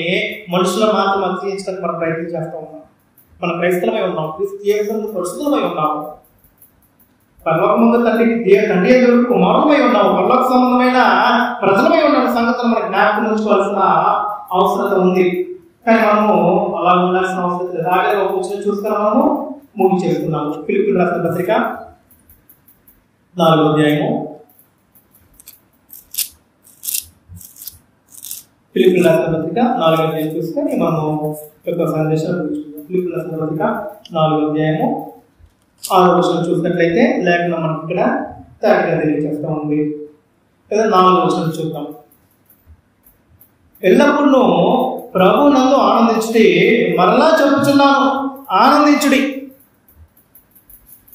మనుషులు మాత్రం అతికించడానికి మనం ప్రయత్నం చేస్తూ ఉన్నాం. మనం క్రైస్తవమై ఉన్నాం, పరిశుద్ధమై ఉన్నాము, పరలోకమందు తండ్రి కుమారుమై ఉన్నాము, పరలోక సంబంధమైన ప్రజలమై ఉన్న సంగతులు మనకు జ్ఞాపకం ఉంచుకోవాల్సిన అవసరం ఉంది. కానీ మనము అలా ఉండాల్సిన అవసరం లేదు. అలాగే ఒక విషయం చూసుకుని మనము ముగించేస్తున్నాము. ఫిలిప్పీయులకు రాసిన పత్రిక 4వ అధ్యాయము. ఫిలిప్పీయులకు రాసిన పత్రిక 4వ అధ్యాయం చూసుకొని మనము యొక్క సందేశాలు చూసుకుందాం. ఫిలిప్పీయులకు రాసిన పత్రిక 4వ అధ్యాయము 6వ వచనం చూసినట్లయితే లేఖనం మనకి ఇక్కడ తేటగా తెలియజేస్తూ ఉంది. లేదా 4వ వచనం చూద్దాం. ఎల్లప్పుడూ ప్రభు నందు ఆనందించుడి, మరలా చెప్పుచున్నాను ఆనందించుడి.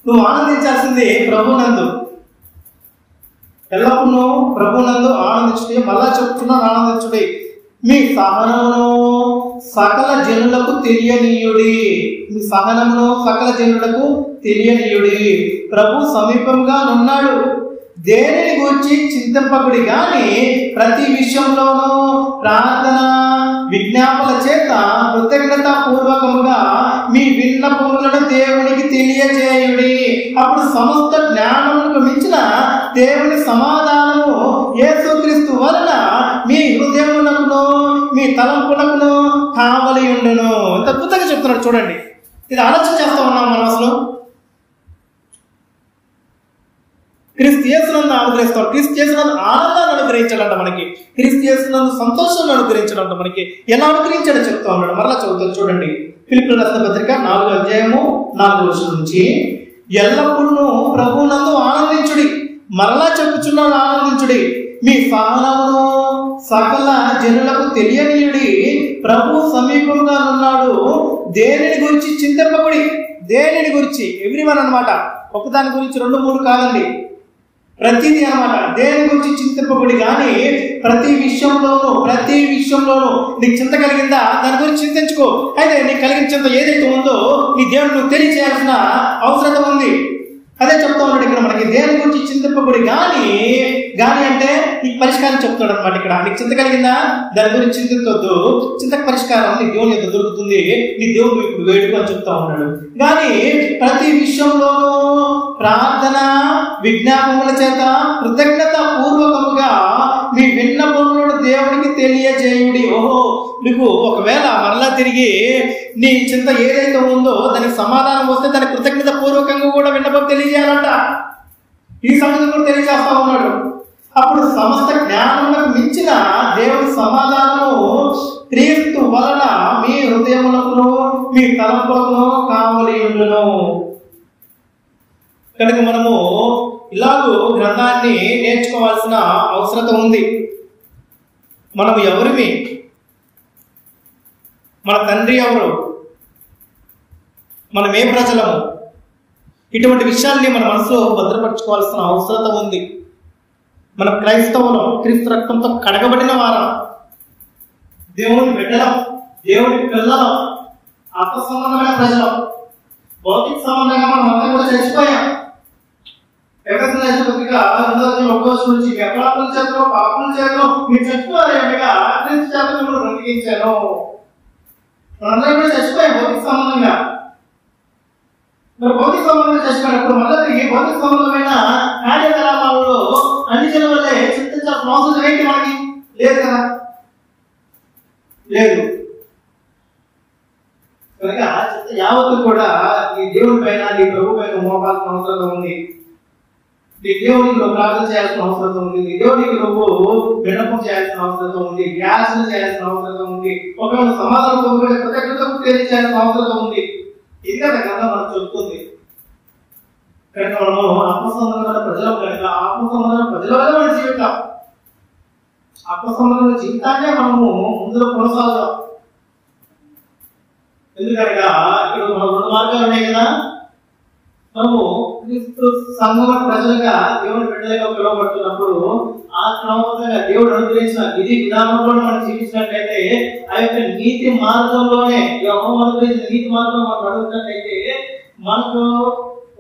నువ్వు ఆనందించాల్సింది ప్రభు నందు. ఎల్లప్పుడూ ప్రభు నందు ఆనందించుడి, మరలా చెప్పుచున్నాను ఆనందించుడి. మీ సహనమును సకల జనులకు తెలియనీయుడి. మీ సహనమును సకల జనులకు తెలియనీయుడి. ప్రభు సమీపంగా ఉన్నాడు. దేనిని గురించి చింతింపకుడి గాని ప్రతి విషయంలోనూ ప్రార్థన విజ్ఞాపన చేత కృతజ్ఞత పూర్వకముగా మీ విన్నపములను దేవునికి తెలియజేయుడి. అప్పుడు సమస్త జ్ఞానములకు మించిన దేవుని సమాధానము యేసుక్రీస్తు వలన మీ హృదయమునకును మీ తలంపునకును కావలి ఉండును. ఎంత అద్భుతంగా చెప్తున్నాడు చూడండి. ఇది ఆలోచన చేస్తా ఉన్నాం మనం. అసలు క్రీస్తు యేసునందు అనుగ్రహిస్తాడు. క్రీస్తు యేసునందు ఆనందాన్ని అనుగ్రహించాడంట మనకి. క్రీస్తు యేసునందు సంతోషాన్ని అనుగ్రహించాడంట మనకి. ఎలా అనుగ్రహించాడో చెప్తా ఉన్నాడు. మరలా చదువుతాడు చూడండి. ఫిలిప్పీయులకు రాసిన పత్రిక 4వ అధ్యాయము 4వ వచనం నుంచి ఎల్లప్పుడూ ప్రభువునందు ఆనందించుడి, మరలా చెప్పుచున్నాను ఆనందించుడి. మీ సహనమును సకల జనులకు తెలియనీయుడి. ప్రభు సమీపంగా ఉన్నాడు. దేనిని గురించి చింతింపకుడి. దేనిని గురించి ఎవ్రీవన్ అన్నమాట. ఒకదాని గురించి 2, 3 కాదండి, ప్రతిదీ అన్నమాట. దేని గురించి చింతింపబడి కానీ ప్రతి విషయంలోనూ నీకు చింత కలిగిందా దాని గురించి చింతించుకో. అయితే నీకు కలిగిన చింత ఏదైతే ఉందో నీ దేవుడు నువ్వు తెలియచేయాల్సిన అవసరం ఉంది. అదే చెప్తా ఉన్నాడు ఇక్కడ మనకి. దేని గురించి చింతింపబడి కానీ అంటే నీకు పరిష్కారం చెప్తాడు అనమాట. ఇక్కడ నీకు చింత కలిగిందా దాని గురించి చింతించొద్దు. చింతకు పరిష్కారం నీ దేవుని యొక్క దొరుకుతుంది. నీ దేవుడు ఇప్పుడు వేడుకో అని చెప్తా ఉన్నాడు. కానీ ప్రతి విషయంలోనూ ప్రార్థన విజ్ఞాపముల చేత కృతజ్ఞత పూర్వకముగా మీ విన్నపములను దేవునికి తెలియజేయుడి. ఓహో, నీకు ఒకవేళ మరలా తిరిగి నీ చింత ఏదైతే ఉందో దానికి సమాధానం వస్తే దానికి కృతజ్ఞత పూర్వకంగా కూడా విన్నపం తెలియజేయాలంట. ఈ సంగతి కూడా తెలియజేస్తా ఉన్నాడు. అప్పుడు సమస్త జ్ఞానములకు మించిన దేవుని సమాధానము క్రీస్తు వలన మీ హృదయములకును మీ తలంపులకును కావలి ఉండును. కనుక మనము ఇలాగూ గ్రంథాన్ని నేర్చుకోవాల్సిన అవసరత ఉంది. మనం ఎవరిమి, మన తండ్రి ఎవరు, మనం ఏ ప్రజలము, ఇటువంటి విషయాల్ని మన మనసులో భద్రపరచుకోవాల్సిన అవసరత ఉంది. మన క్రైస్తవులం, క్రీస్తు రక్తంతో కడగబడిన వారం, దేవుని బిడ్డలం, దేవుని పిల్లలం, ఆత్మ సంబంధమైన ప్రజలం. భౌతిక సంబంధంగా మనం అంతా కూడా చచ్చిపోయాం. నుంచి వ్యపారుల చేతిలో పాపుల చేతిలో మీరు చచ్చిపోయారుగా క్రీస్తు చేతిలో కూడా బ్రతికించాను. మనందరం కూడా చచ్చిపోయాం భౌతిక సంబంధంగా. మరి భౌతిక సంబంధంగా చచ్చిపోయినప్పుడు మొదటి భౌతిక సంబంధమైన కార్యకలాపాలలో అన్ని జనం వల్లే చింతించాల్సిన అవసరం ఏంటి? మనకి లేదు కదా, లేదు. కనుక యావత్తు కూడా నీ దేవుడి పైన నీ ప్రభు పైన మోపాల్సిన అవసరం ఉంది. నీ దేవుడికి నువ్వు ప్రార్థన చేయాల్సిన అవసరం ఉంది. నీ దేవుడికి నువ్వు విన్నపం చేయాల్సిన అవసరం ఉంది. ధ్యానం చేయాల్సిన అవసరం ఉంది. ఒకవేళ సమాధానం కృతజ్ఞతకు తెలియచేయాల్సిన అవసరం ఉంది. ఇది కదా గ్రంథం మనకు చెబుతుంది. కనుక మనము ఆత్మసంబంధమైన ప్రజలు కనుక ఆత్మసంబంధమైన ప్రజల వల్ల మనం జీవితాం. ఆత్మసంబంధమైన జీవితాన్నే మనము ముందులో కొనసాగుతాం. ఎందుకనగా ఇక్కడ మనం 2 మార్గాలు ఉన్నాయి కదా. మనము క్రీస్తు సంఘం ప్రజలుగా దేవుని బిడ్డలుగా పిలువబడుతున్నప్పుడు ఆ క్రమంగా దేవుడు అనుగ్రహించిన విధి విధానంలో మనం జీవించినట్లయితే ఆ యొక్క నీతి మార్గంలోనే యెహోవా అనుగ్రహించిన నీతి మార్గంలో మనం నడుస్తున్నట్లయితే మనకు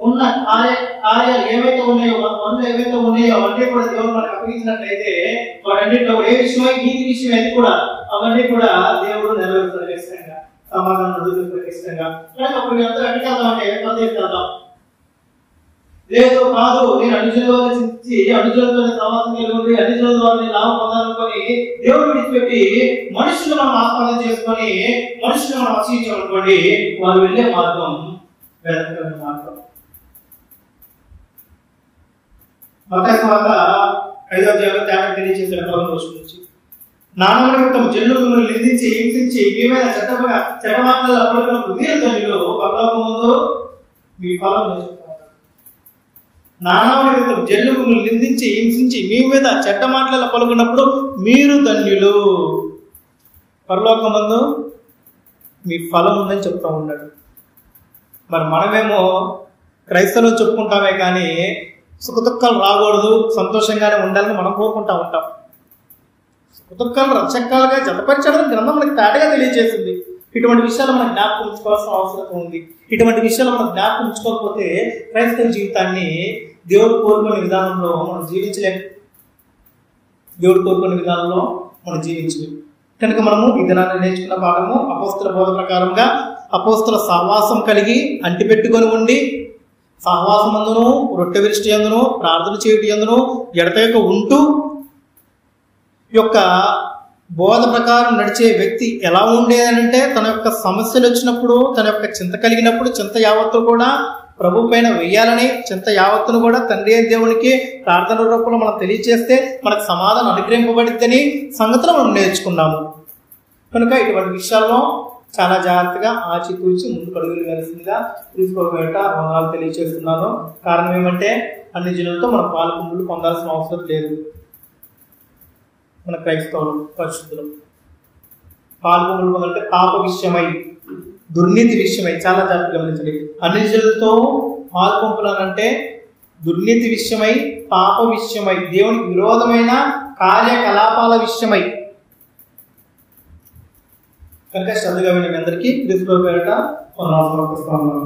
ఉన్న కార్యాలు ఏవైతే ఉన్నాయో, మన పనులు ఏవైతే ఉన్నాయో అవన్నీ కూడా దేవుడు మనకు అప్పగించినట్లయితే వాటన్నిటిలో ఏ విషయమై నీతి విషయం అయితే కూడా అవన్నీ కూడా దేవుడు నెరవేరుతారు ఖచ్చితంగా, సమాధానం అడుగుతారు ఖచ్చితంగా. అప్పుడు అందరూ ఎక్కడికి వెళ్దామంటే పదవికి వెళ్దాం. లేదు కాదు, నేను అనుజులతో సమాధానం కలిగి ఉండి అనుజుల ద్వారా నేను లాభం పొందాలనుకొని దేవుడు విడిచిపెట్టి మనుషులు మనం ఆస్వాదన చేసుకొని మనుషులు మనం ఆశ్రయించామనుకోండి, వాళ్ళు వెళ్ళే మార్గం వేదకరమైన మార్గం. మత్తయి సువార్త 5వ అధ్యాయంలో త్యాగం తెలియజేసిన 11వ వచనం నుంచి, నానవ నిమిత్తం జనులు మిమ్మల్ని నిందించి హింసించి మీ మీద చెడ్డమాటలు అప్పటికప్పుడు మీరు ధన్యులు, పరలోకమందు మీ ఫలం. నానవ నిమిత్తం జనులు మిమ్మల్ని నిందించి హింసించి మీ మీద చెడ్డ మాటలు పలుకున్నప్పుడు మీరు ధన్యులు, పరలోకమందు మీ ఫలం ఉందని చెప్తా ఉన్నాడు. మరి మనమేమో క్రైస్తవులు చెప్పుకుంటామే కానీ సుఖదుఖాలు రాకూడదు, సంతోషంగానే ఉండాలని మనం కోరుకుంటా ఉంటాం. సుఖదుఖాలు రక్షకాలుగా జతపరచడం గ్రంథం మనకి తాటగా తెలియజేసింది. ఇటువంటి విషయాలు మనం జ్ఞాపకం ఉంచుకోవాల్సిన అవసరం ఉంది. ఇటువంటి విషయాలు మనం జ్ఞాపకం ఉంచుకోకపోతే క్రైస్తవ జీవితాన్ని దేవుడు కోరుకునే విధానంలో మనం జీవించలేము. దేవుడు కోరుకునే విధానంలో మనం జీవించలేము. కనుక మనము ఈ దినాన్ని నేర్చుకున్న పాఠము అపోస్తుల బోధ ప్రకారంగా అపోస్తుల సహవాసం కలిగి అంటిపెట్టుకొని ఉండి సహవాసం అందును రొట్టె విరిష్టి అందును ప్రార్థన చేయటి అందును ఎడతెగక ఉంటూ యొక్క బోధ ప్రకారం నడిచే వ్యక్తి ఎలా ఉండేదనంటే తన యొక్క సమస్యలు వచ్చినప్పుడు, తన యొక్క చింత కలిగినప్పుడు చింత యావత్తు కూడా ప్రభు పైన వెయ్యాలని, చింత యావత్తును కూడా తండ్రి అయిన దేవునికి ప్రార్థన రూపంలో మనం తెలియజేస్తే మనకు సమాధానం అనుగ్రహింపబడిద్దని సంగతులు మనం నేర్చుకున్నాము. కనుక ఇటువంటి విషయాల్లో చాలా జాగ్రత్తగా ఆచితూచి ముందుకు అడుగులు వేయాల్సిందిగా తీసుకోబోయేట వందనాలు తెలియజేస్తున్నాను. కారణం ఏమంటే అన్ని జనులతో మనం పాల్పొందులు పొందాల్సిన అవసరం లేదు. మన క్రైస్తవులు పరిశుద్ధులు పాల్పొందులు పొందాలంటే పాప విషయమై, దుర్నీతి విషయమై చాలా జాగ్రత్త గమనించండి. అన్ని జనులతో పాల్పొంపులనంటే దుర్నీతి విషయమై, పాప విషయమై, దేవునికి విరోధమైన కార్యకలాపాల విషయమై. కనుక శ్రద్ధగా వినే అందరికీ క్రీస్తు పేరిట వందనాలు సమర్పిస్తున్నాను.